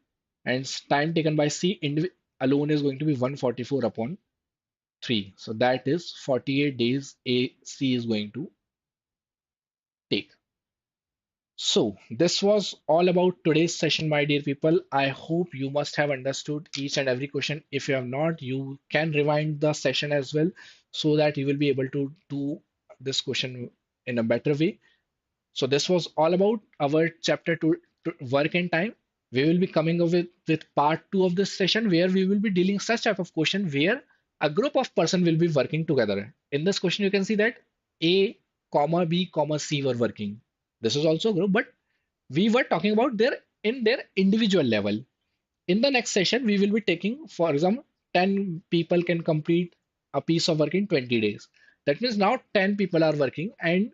and time taken by C alone is going to be 144 upon 3. So that is 48 days C is going to take. So, this was all about today's session, my dear people. I hope you must have understood each and every question. If you have not, you can rewind the session as well so that you will be able to do this question in a better way. So, this was all about our chapter to work and time. We will be coming up with part two of this session where we will be dealing such type of question where a group of person will be working together. In this question, you can see that A, comma B, comma C were working. This is also a group, but we were talking about their individual level. In the next session, we will be taking, for example, 10 people can complete a piece of work in 20 days. That means now 10 people are working and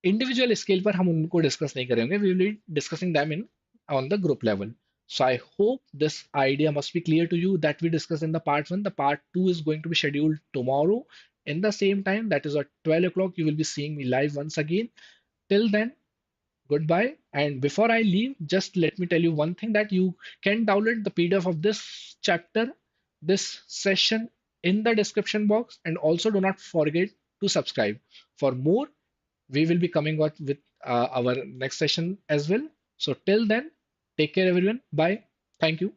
individual scale पर हम उनको discuss नहीं करेंगे. We will be discussing them in on the group level. So I hope this idea must be clear to you that we discussed in the part one. The part two is going to be scheduled tomorrow in the same time. That is at 12 o'clock. You will be seeing me live once again. Till then, goodbye. And before I leave, just let me tell you one thing that you can download the PDF of this chapter, this session in the description box. And also do not forget to subscribe. For more, we will be coming out with our next session as well. So till then, take care everyone. Bye. Thank you.